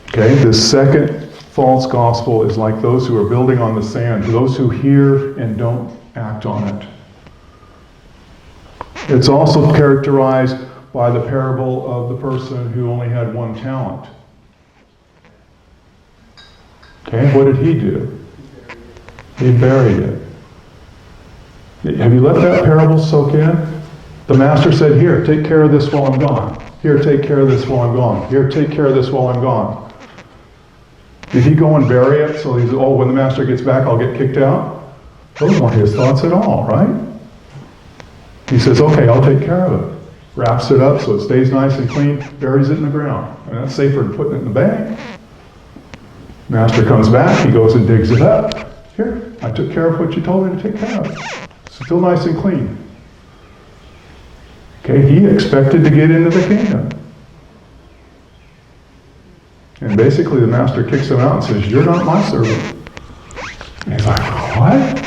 Okay? This second false gospel is like those who are building on the sand, those who hear and don't act on it. It's also characterized by the parable of the person who only had one talent. Okay, what did he do? He buried it. Have you let that parable soak in? The master said, here, take care of this while I'm gone. Here, take care of this while I'm gone. Here, take care of this while I'm gone. Did he go and bury it so he's, oh, when the master gets back, I'll get kicked out? Those weren't his thoughts at all, right? He says, okay, I'll take care of it. Wraps it up so it stays nice and clean, buries it in the ground. And that's safer than putting it in the bag. Master comes back, he goes and digs it up. Here, I took care of what you told me to take care of. It's still nice and clean. Okay, he expected to get into the kingdom. And basically the master kicks him out and says, you're not my servant. And he's like, what?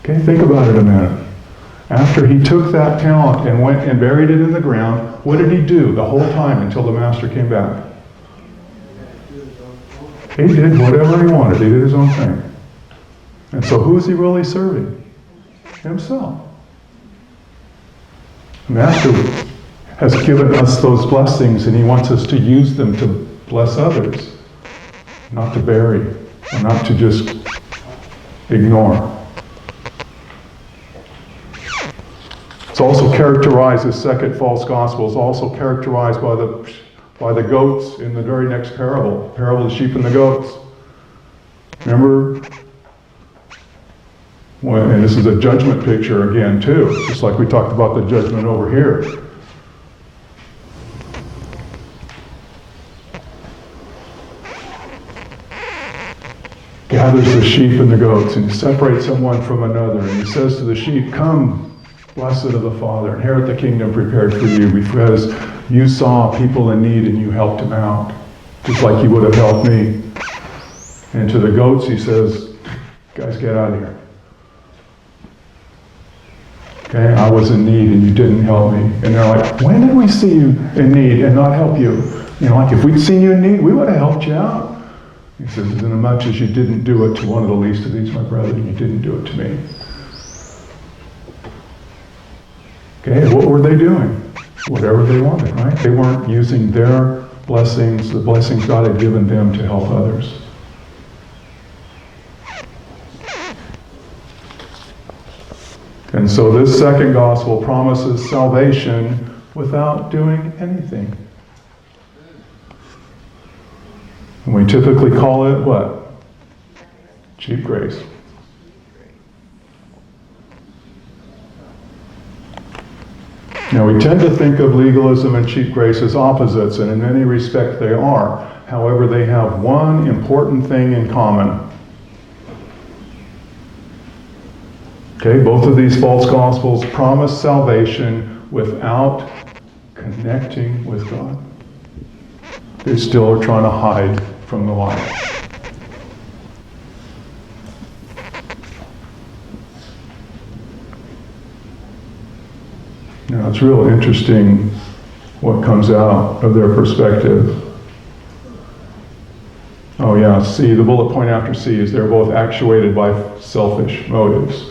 Okay, think about it a minute. After he took that talent and went and buried it in the ground, what did he do the whole time until the master came back? He did whatever he wanted. He did his own thing. And so who is he really serving? Himself. Master has given us those blessings and he wants us to use them to bless others, not to bury, or not to just ignore. It's also characterized, this second false gospel is also characterized by the goats in the very next parable of the sheep and the goats. Remember? And this is a judgment picture again too, just like we talked about the judgment over here. Gathers the sheep and the goats, and he separates someone from another, and he says to the sheep, "Come, blessed of the Father, inherit the kingdom prepared for you, because you saw people in need and you helped them out, just like you would have helped me." And to the goats he says, "Guys, get out of here. Okay, I was in need and you didn't help me." And they're like, "When did we see you in need and not help you? You know, like if we'd seen you in need, we would have helped you out." He says, "Inasmuch as you didn't do it to one of the least of these, my brethren, you didn't do it to me." Okay, what were they doing? Whatever they wanted, right? They weren't using their blessings, the blessings God had given them, to help others. And so this second gospel promises salvation without doing anything. And we typically call it what? Cheap grace. Now we tend to think of legalism and cheap grace as opposites, and in many respects they are. However, they have one important thing in common. Okay, both of these false gospels promise salvation without connecting with God. They still are trying to hide from the light. Now it's real interesting what comes out of their perspective. Oh yeah, C, the bullet point after C is they're both actuated by selfish motives.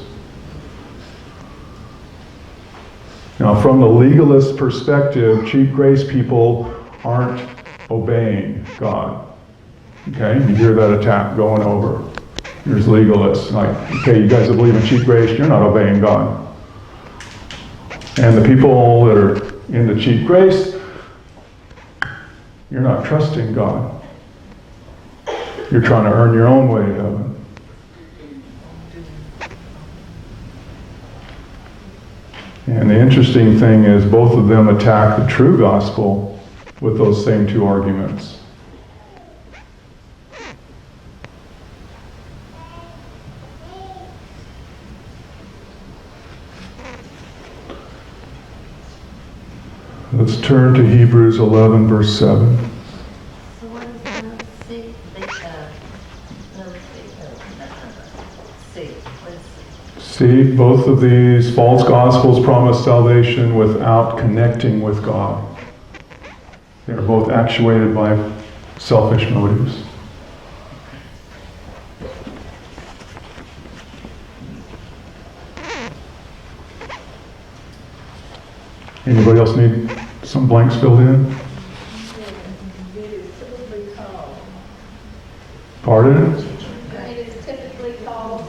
Now from the legalist perspective, cheap grace people aren't obeying God. Okay, you hear that attack going over. Here's legalists, like, okay, you guys that believe in cheap grace, you're not obeying God. And the people that are in the cheap grace, you're not trusting God. You're trying to earn your own way to heaven. And the interesting thing is both of them attack the true gospel with those same two arguments. Let's turn to Hebrews 11, verse 7. So what is the C? See, both of these false gospels promise salvation without connecting with God. They are both actuated by selfish motives. Anybody else need some blanks filled in? Pardon? It is typically called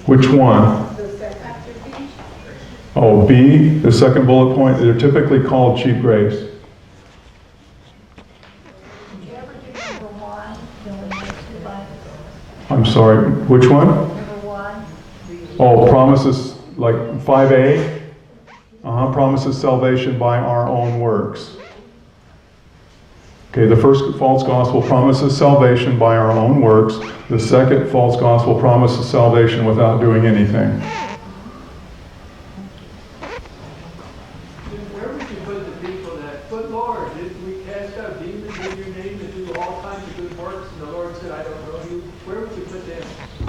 Which one? after B. Oh, B, the second bullet point, they're typically called cheap grace. Did you ever do number 1? Going back to Bible. I'm sorry, which one? Number 1. Oh, promises, like 5A? Promises salvation by our own works. Okay, the first false gospel promises salvation by our own works. The second false gospel promises salvation without doing anything. Where would you put the people that, but Lord, didn't we cast out demons in your name and do all kinds of good works? And the Lord said, I don't know you. Where would you put them?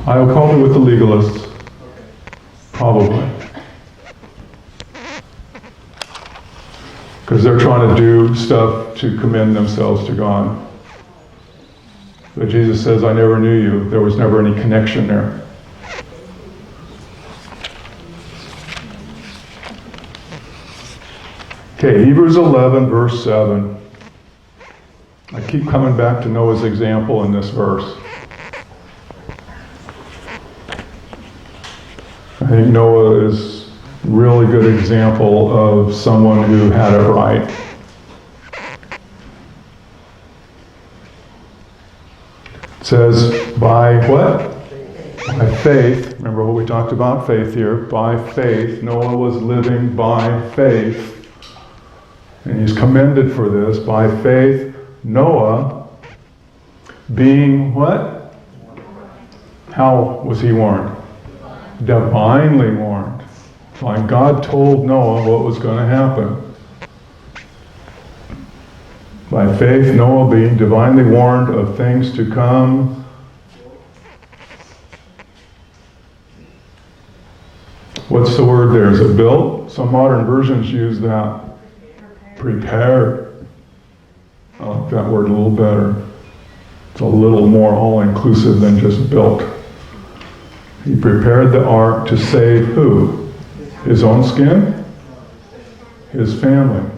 I'll call it with the legalists. Okay. Probably. Because they're trying to do stuff to commend themselves to God. But Jesus says, I never knew you. There was never any connection there. Okay, Hebrews 11, verse 7. I keep coming back to Noah's example in this verse. I think Noah is a really good example of someone who had it right. It says, by what? By faith. Remember what we talked about, faith here. By faith. Noah was living by faith. And he's commended for this. By faith, Noah, being what? How was he warned? Divinely warned. Like God told Noah what was going to happen. By faith, Noah being divinely warned of things to come. What's the word there? Is it built? Some modern versions use that. Prepared. I like that word a little better. It's a little more all-inclusive than just built. He prepared the ark to save who? His own skin? His family.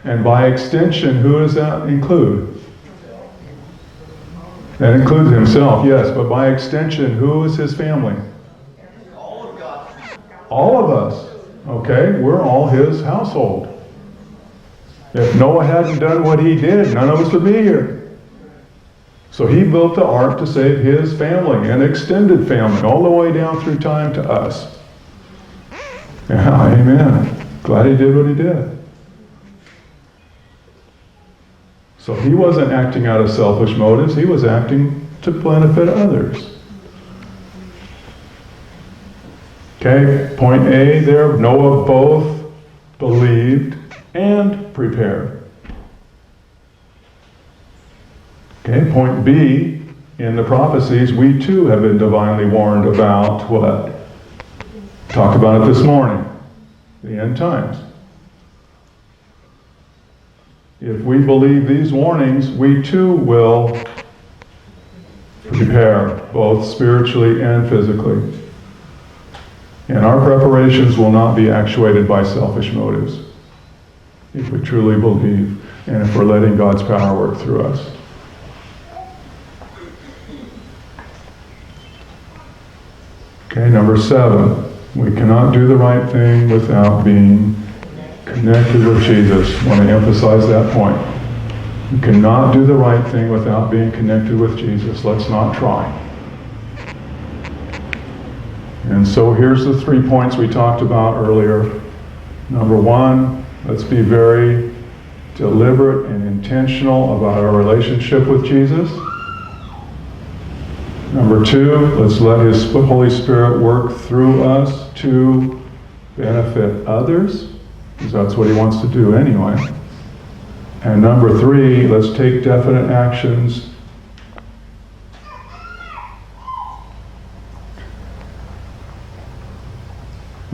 And by extension, who does that include? That includes himself, yes, but by extension, who is his family? All of God. All of us. Okay, we're all his household. If Noah hadn't done what he did, none of us would be here. So he built the ark to save his family, an extended family, all the way down through time to us. Yeah, amen. Glad he did what he did. So he wasn't acting out of selfish motives, he was acting to benefit others. Okay, point A there, Noah both believed and prepared. Okay, point B, in the prophecies, we too have been divinely warned about what? Talked about it this morning, the end times. If we believe these warnings, we too will prepare, both spiritually and physically. And our preparations will not be actuated by selfish motives, if we truly believe, and if we're letting God's power work through us. Okay, number 7. We cannot do the right thing without being connected with Jesus. I want to emphasize that point. You cannot do the right thing without being connected with Jesus. Let's not try. And so here's the 3 points we talked about earlier. Number 1, let's be very deliberate and intentional about our relationship with Jesus. Number 2, let's let His Holy Spirit work through us to benefit others, because that's what He wants to do anyway. And number 3, let's take definite actions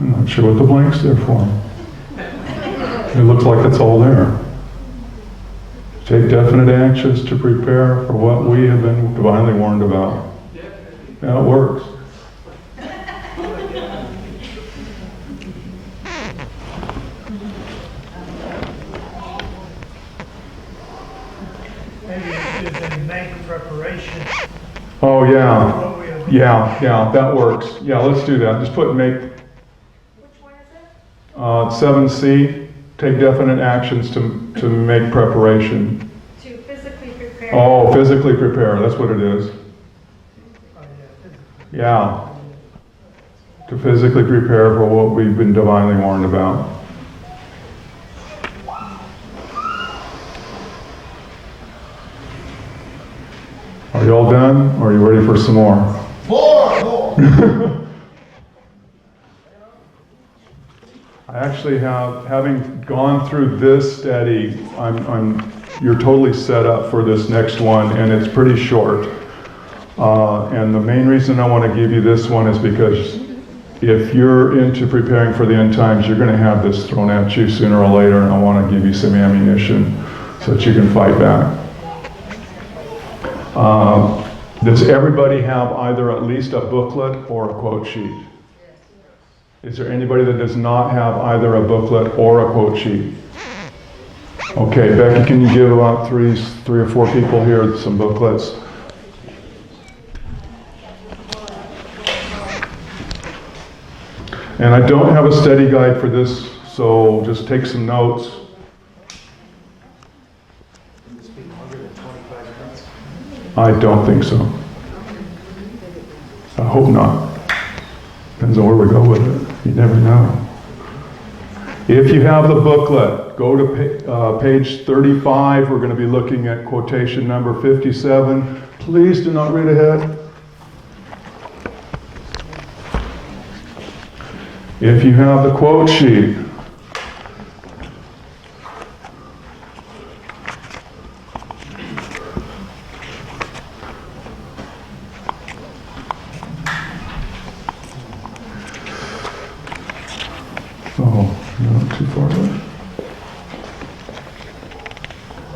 I'm not sure what the blank's there for. It looks like it's all there. Take definite actions to prepare for what we have been divinely warned about. Yeah, it works. Maybe it should have been make preparation. Oh, yeah. Yeah, that works. Yeah, let's do that. Just put make. Which one is it? 7C, take definite actions to make preparation. To physically prepare. Oh, physically prepare. That's what it is. Oh, yeah. Yeah. To physically prepare for what we've been divinely warned about. Are you all done? Or are you ready for some more? More. I actually have, having gone through this study, you're totally set up for this next one, and it's pretty short. And the main reason I want to give you this one is because if you're into preparing for the end times, you're going to have this thrown at you sooner or later, and I want to give you some ammunition so that you can fight back. Does everybody have either at least a booklet or a quote sheet? Is there anybody that does not have either a booklet or a quote sheet? Okay, Becky, can you give about three or four people here some booklets? And I don't have a study guide for this, so just take some notes. I don't think so. I hope not. Depends on where we go with it. You never know. If you have the booklet, go to page 35. We're going to be looking at quotation number 57. Please do not read ahead. If you have the quote sheet, not too far away.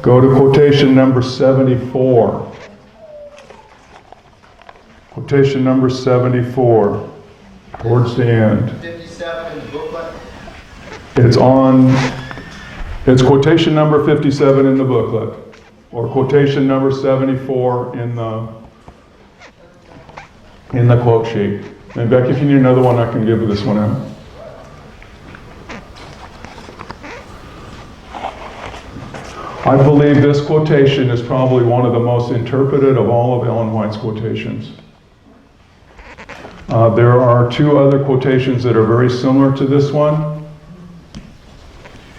Go to quotation number 74. Quotation number 74, towards the end. 57 in the booklet. It's quotation number 57 in the booklet, or quotation number 74 in the quote sheet. And Becky, if you need another one, I can give this one out. I believe this quotation is probably one of the most interpreted of all of Ellen White's quotations. There are two other quotations that are very similar to this one.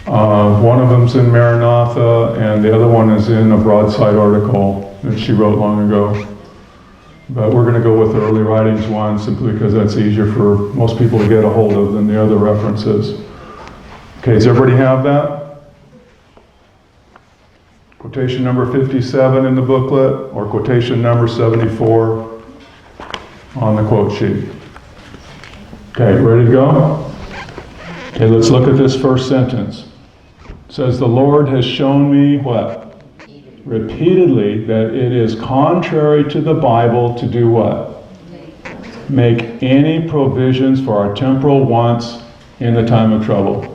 One of them's in Maranatha, and the other one is in a broadside article that she wrote long ago. But we're going to go with the early writings one simply because that's easier for most people to get a hold of than the other references. Okay, does everybody have that? Quotation number 57 in the booklet, or quotation number 74 on the quote sheet. Okay, ready to go? Okay, let's look at this first sentence. It says, the Lord has shown me what? Repeatedly, that it is contrary to the Bible to do what? Make any provisions for our temporal wants in the time of trouble.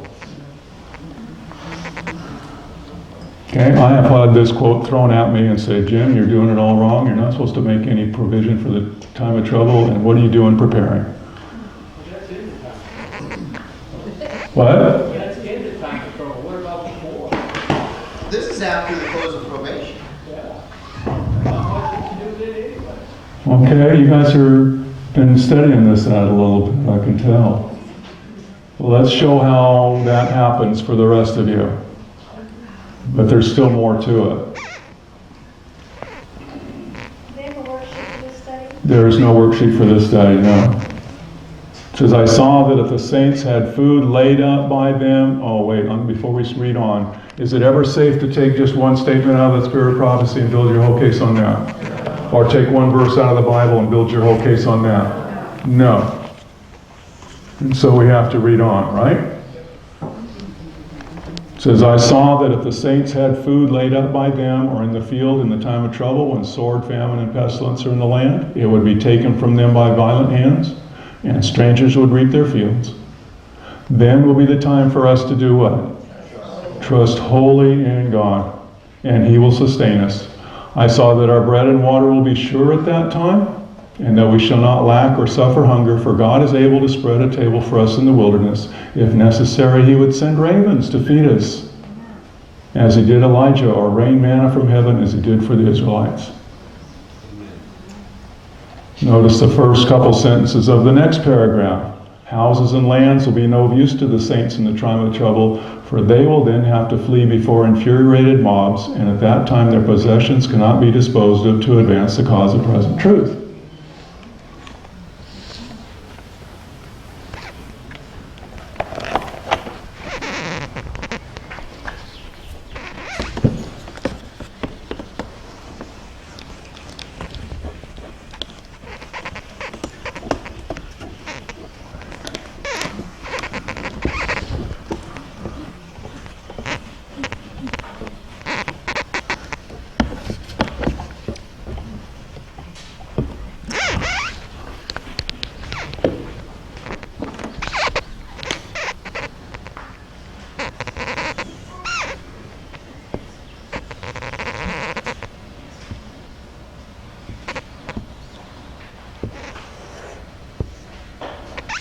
Okay, I have had this quote thrown at me and said, Jim, you're doing it all wrong. You're not supposed to make any provision for the time of trouble, and what are you doing preparing? What? That's in the time of trouble. What about before? This is after the close of probation. Okay, you guys have been studying this out a little bit, I can tell. Well, let's show how that happens for the rest of you. But there's still more to it. Do they have a worksheet for this study? There is no worksheet for this study, no. It says, I saw that if the saints had food laid up by them, oh wait, before we read on, is it ever safe to take just one statement out of the Spirit of Prophecy and build your whole case on that? Or take one verse out of the Bible and build your whole case on that? No. And so we have to read on, right? It says, I saw that if the saints had food laid up by them or in the field in the time of trouble, when sword, famine, and pestilence are in the land, it would be taken from them by violent hands, and strangers would reap their fields. Then will be the time for us to do what? Trust wholly in God, and He will sustain us. I saw that our bread and water will be sure at that time, and that we shall not lack or suffer hunger, for God is able to spread a table for us in the wilderness. If necessary, He would send ravens to feed us, as He did Elijah, or rain manna from heaven, as He did for the Israelites. Notice the first couple sentences of the next paragraph. Houses and lands will be no use to the saints in the time of trouble, for they will then have to flee before infuriated mobs, and at that time their possessions cannot be disposed of to advance the cause of present truth.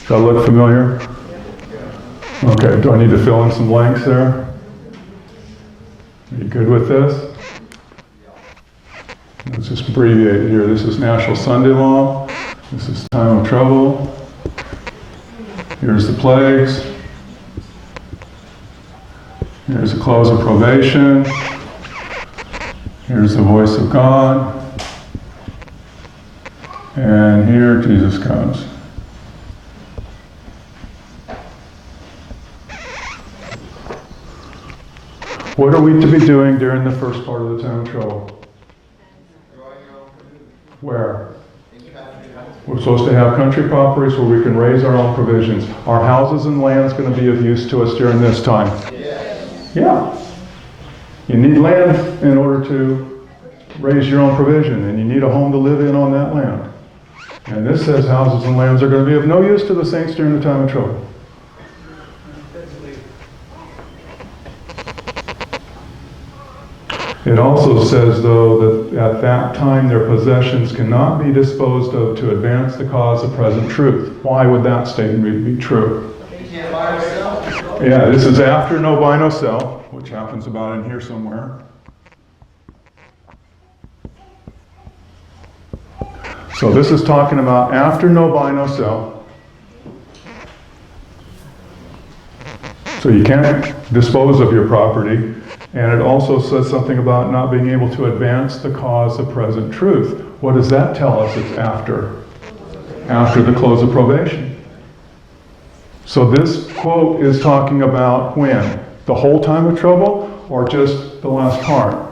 Does that look familiar? Okay, do I need to fill in some blanks there? Are you good with this? Let's just abbreviate it here. This is National Sunday Law. This is time of trouble. Here's the plagues. Here's the close of probation. Here's the voice of God. And here Jesus comes. What are we to be doing during the first part of the time of trouble? Where? We're supposed to have country properties where we can raise our own provisions. Are houses and lands going to be of use to us during this time? Yes. Yeah. You need land in order to raise your own provision, and you need a home to live in on that land. And this says houses and lands are going to be of no use to the saints during the time of trouble. It also says, though, that at that time their possessions cannot be disposed of to advance the cause of present truth. Why would that statement be true? You can't buy or sell. Yeah, this is after no buy, no sell, which happens about in here somewhere. So this is talking about after no buy, no sell. So you can't dispose of your property. And it also says something about not being able to advance the cause of present truth. What does that tell us? It's after the close of probation. So this quote is talking about when? The whole time of trouble or just the last part?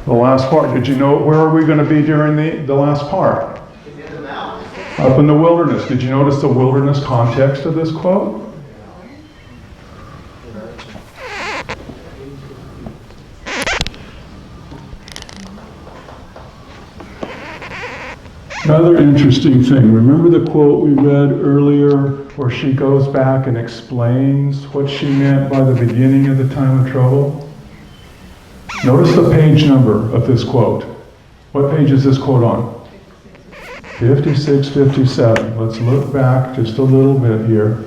The last part. Did you know where are we going to be during the last part? In the mountains. Up in the wilderness. Did you notice the wilderness context of this quote? Another interesting thing, remember the quote we read earlier where she goes back and explains what she meant by the beginning of the time of trouble? Notice the page number of this quote. What page is this quote on? 56, 57. Let's look back just a little bit here.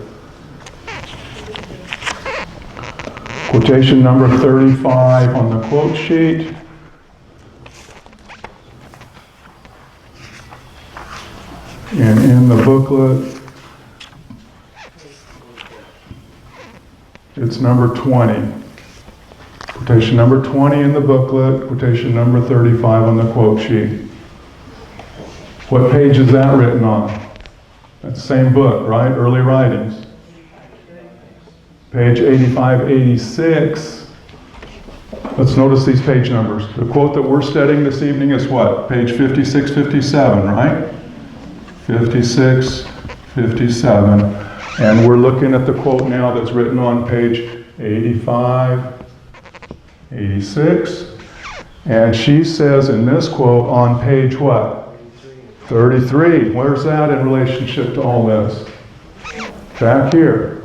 Quotation number 35 on the quote sheet. And in the booklet, it's number 20. Quotation number 20 in the booklet, quotation number 35 on the quote sheet. What page is that written on? That's the same book, right? Early Writings. Page 85, 86. Let's notice these page numbers. The quote that we're studying this evening is what? Page 56, 57, right? 56, 57. And we're looking at the quote now that's written on page 85, 86. And she says in this quote on page what? 33. Where's that in relationship to all this? Back here.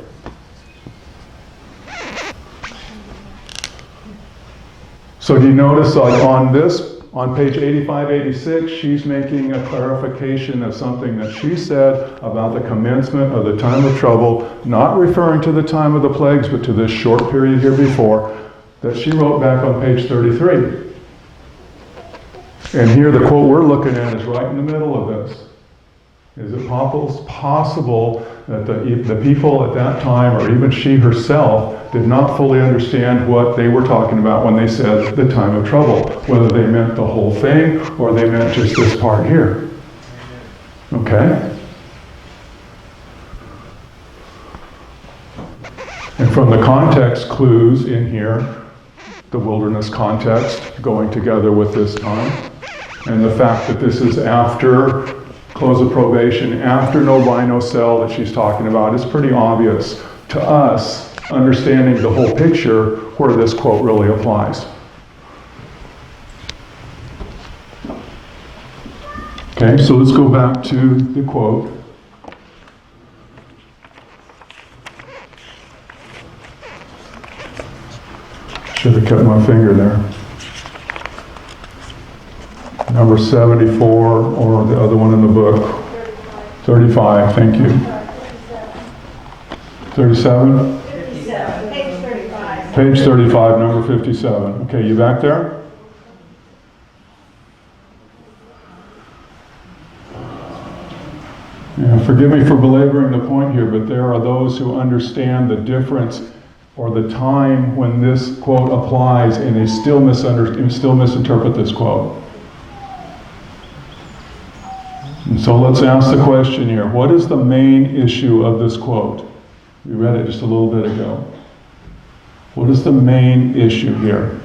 So do you notice on page 85, 86, she's making a clarification of something that she said about the commencement of the time of trouble, not referring to the time of the plagues, but to this short period here before, that she wrote back on page 33. And here the quote we're looking at is right in the middle of this. Is it possible that the people at that time, or even she herself, did not fully understand what they were talking about when they said the time of trouble, whether they meant the whole thing or they meant just this part here? Okay? And from the context clues in here, the wilderness context going together with this time, and the fact that this is after close of probation, after no buy, no sell that she's talking about, is pretty obvious to us, understanding the whole picture, where this quote really applies. Okay, so let's go back to the quote. Should have kept my finger there. Number 74, or the other one in the book. 35, thank you. 37? 57, page 35. Page 35, number 57. Okay, you back there? Yeah, forgive me for belaboring the point here, but there are those who understand the difference or the time when this quote applies, and they still misinterpret this quote. And so let's ask the question here. What is the main issue of this quote? We read it just a little bit ago. What is the main issue here?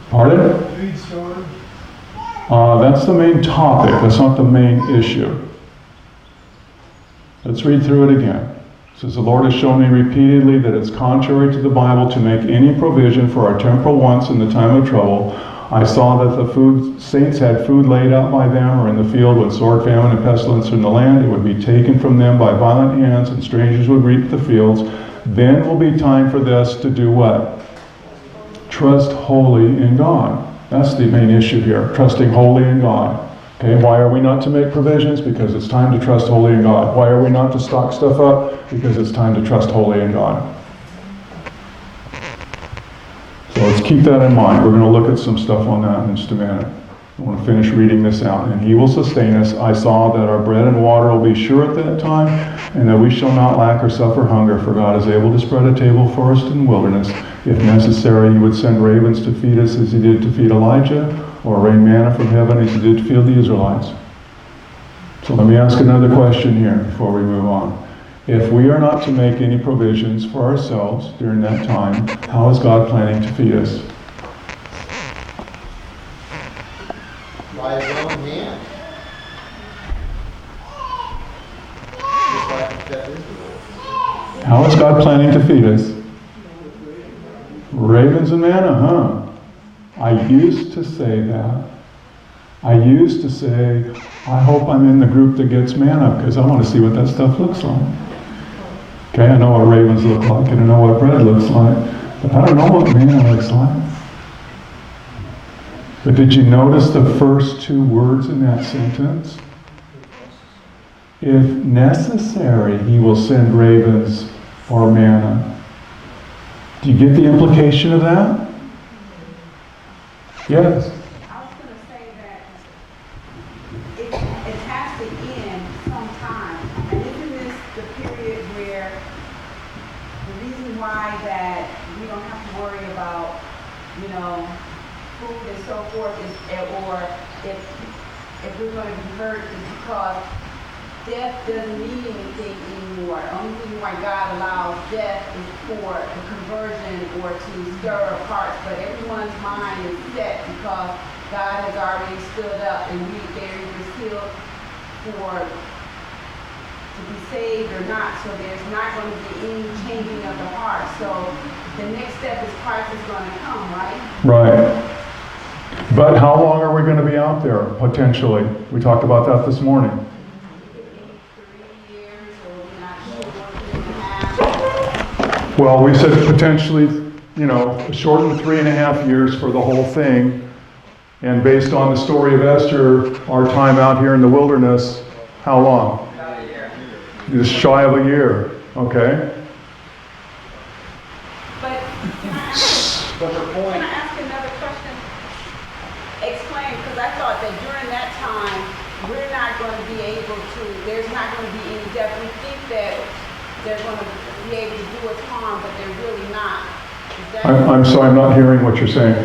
Pardon? That's the main topic. That's not the main issue. Let's read through it again. It says, the Lord has shown me repeatedly that it's contrary to the Bible to make any provision for our temporal wants in the time of trouble. I saw that the saints had food laid out by them, or in the field when sword, famine, and pestilence in the land, it would be taken from them by violent hands, and strangers would reap the fields. Then will be time for this to do what? Trust wholly in God. That's the main issue here, trusting wholly in God. Okay, why are we not to make provisions? Because it's time to trust wholly in God. Why are we not to stock stuff up? Because it's time to trust wholly in God. So let's keep that in mind. We're going to look at some stuff on that in just a minute. I want to finish reading this out. And he will sustain us. I saw that our bread and water will be sure at that time, and that we shall not lack or suffer hunger, for God is able to spread a table for us in the wilderness. If necessary, he would send ravens to feed us as he did to feed Elijah, or rain manna from heaven as he did to feed the Israelites. So let me ask another question here before we move on. If we are not to make any provisions for ourselves during that time, how is God planning to feed us? By his own hand. Just like he fed Israel. How is God planning to feed us? Ravens and manna, huh? I used to say that. I used to say, I hope I'm in the group that gets manna because I want to see what that stuff looks like. Okay, I know what ravens look like and I know what bread looks like, but I don't know what manna looks like. But did you notice the first two words in that sentence? If necessary, he will send ravens or manna. Do you get the implication of that? Yes. I was going to say that it has to end sometime. And isn't this the period where the reason why that we don't have to worry about, food and so forth, or if we're going to be hurt, is because death doesn't mean anything anymore. The only reason why God allows death is for the conversion or to stir up hearts, but everyone's mind is set because God has already stood up and they're either sealed to be saved or not. So there's not going to be any changing of the heart. So the next step is Christ is going to come, right? Right. But how long are we going to be out there, potentially? We talked about that this morning. 3 years, or we're not sure, 3.5. Well, we said potentially, shortened 3.5 years for the whole thing. And based on the story of Esther, our time out here in the wilderness, how long? About a year. Just shy of a year, okay? But But her can point, I ask another question? Explain, because I thought that during that time, we're not going to be able to, there's not going to be any death. We think that they're going to be able to do us harm, but they're really not. Is that I'm sorry, I'm not hearing what you're saying.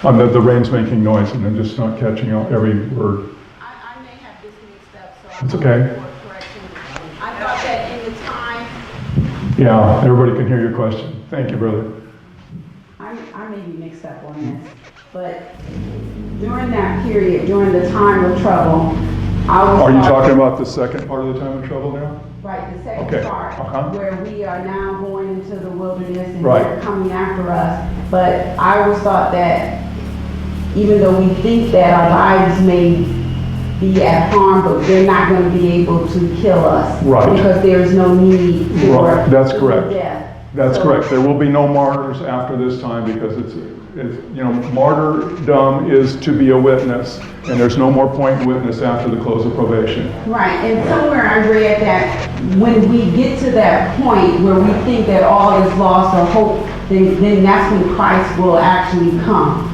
The rain's making noise and I'm just not catching out every word. I may have this mixed up, so It's I'm okay. looking for a correction. I thought that in the time, Yeah, everybody can hear your question. Thank you, brother. I may be mixed up on this, but during that period, during the time of trouble, I was. Are you talking about the second part of the time of trouble now? Right, the second Okay, part, where we are now going into the wilderness and Right. they're coming after us. But I always thought that even though we think that our lives may be at harm, but they're not going to be able to kill us. Right. Because there is no need for Right, that's correct. death. That's So- correct. There will be no martyrs after this time because Martyrdom is to be a witness, and there's no more point in witness after the close of probation. Right, and somewhere I read that when we get to that point where we think that all is lost or hope, then that's when Christ will actually come.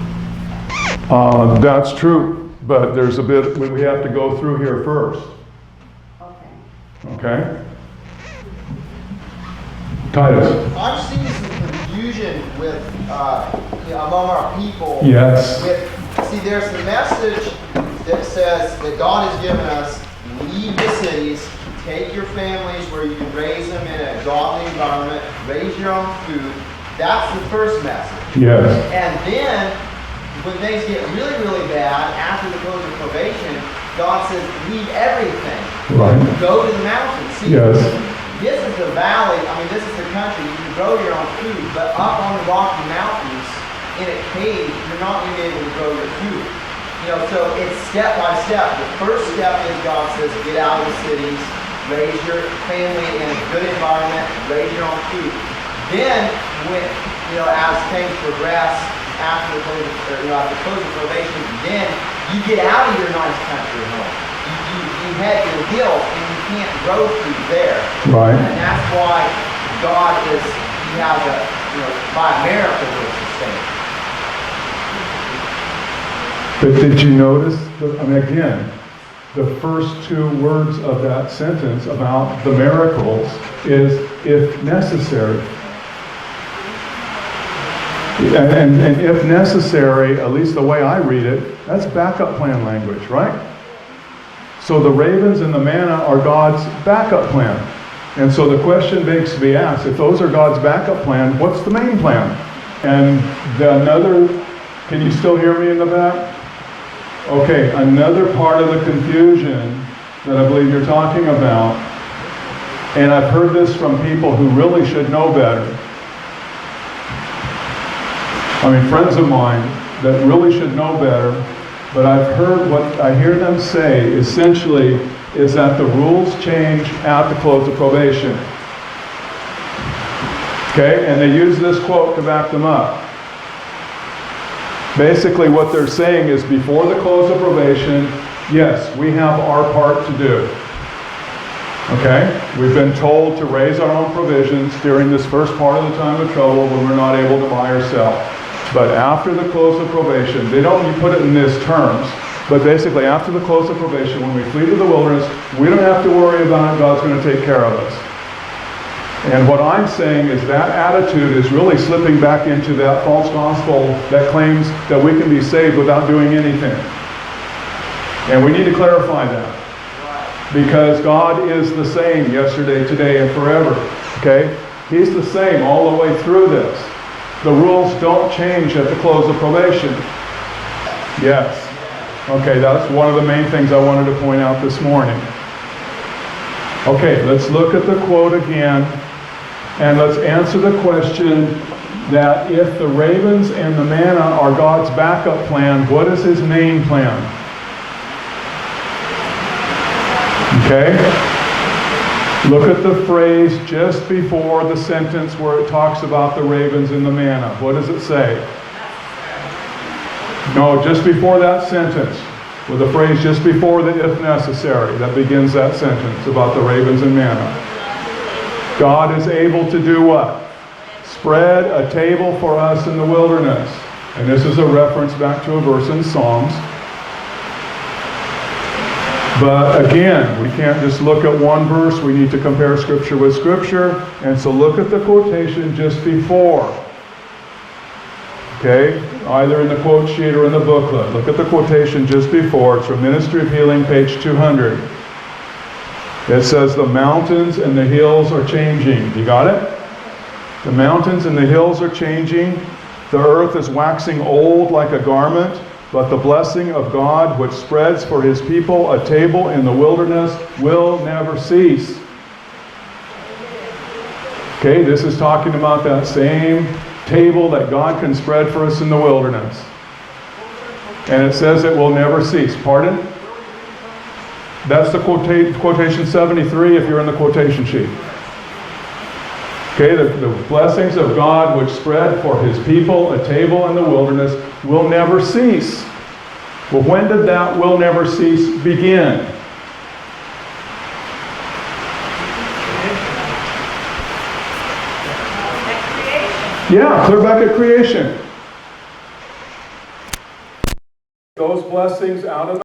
That's true, but there's a bit we have to go through here first. Okay? Titus. I'm seeing some confusion with among our people. Yes. See, there's the message that says that God has given us: leave the cities, take your families where you can raise them in a godly environment, raise your own food. That's the first message. Yes. And then, when things get really, really bad, after the close of probation, God says, leave everything. Right. Go to the mountains. See, Yes. this is the valley, this is the country. You can grow your own food, but up on the Rocky Mountains, in a cave, you're not going to be able to grow your food. So it's step by step. The first step is God says, get out of the cities, raise your family in a good environment, raise your own food. Then, when, as things progress, after the close of probation, then you get out of your nice country home. You head to the hills, and you can't grow food there. Right. And that's why God He has by a miracle will sustain. But did you notice, again, the first two words of that sentence about the miracles is, if necessary. And if necessary, at least the way I read it, that's backup plan language, right? So the ravens and the manna are God's backup plan. And so the question begs to be asked, if those are God's backup plan, what's the main plan? And can you still hear me in the back? Okay, another part of the confusion that I believe you're talking about, and I've heard this from people who really should know better. Friends of mine that really should know better, but I've heard what I hear them say essentially is that the rules change at the close of probation. Okay, and they use this quote to back them up. Basically what they're saying is, before the close of probation, yes, we have our part to do. Okay? We've been told to raise our own provisions during this first part of the time of trouble when we're not able to buy or sell. But after the close of probation, they don't put it in these terms, but basically after the close of probation, when we flee to the wilderness, we don't have to worry about it. God's going to take care of us. And what I'm saying is that attitude is really slipping back into that false gospel that claims that we can be saved without doing anything. And we need to clarify that. Because God is the same yesterday, today, and forever. Okay? He's the same all the way through this. The rules don't change at the close of probation. Yes. Okay, that's one of the main things I wanted to point out this morning. Okay, let's look at the quote again, and let's answer the question that if the ravens and the manna are God's backup plan, what is His main plan? Okay? Look at the phrase just before the sentence where it talks about the ravens and the manna. What does it say? No, just before that sentence, with the phrase just before the if necessary, that begins that sentence about the ravens and manna. God is able to do what? Spread a table for us in the wilderness. And this is a reference back to a verse in Psalms. But again, we can't just look at one verse. We need to compare Scripture with Scripture. And so look at the quotation just before. Okay? Either in the quote sheet or in the booklet. Look at the quotation just before. It's from Ministry of Healing, page 200. It says, the mountains and the hills are changing. You got it? The mountains and the hills are changing. The earth is waxing old like a garment. But the blessing of God, which spreads for His people a table in the wilderness, will never cease. Okay, this is talking about that same table that God can spread for us in the wilderness. And it says it will never cease. Pardon? That's the quotation 73 if you're in the quotation sheet. Okay, the blessings of God which spread for his people a table in the wilderness will never cease. Well, when did that will never cease begin? Yeah, clear back at creation. Those blessings out of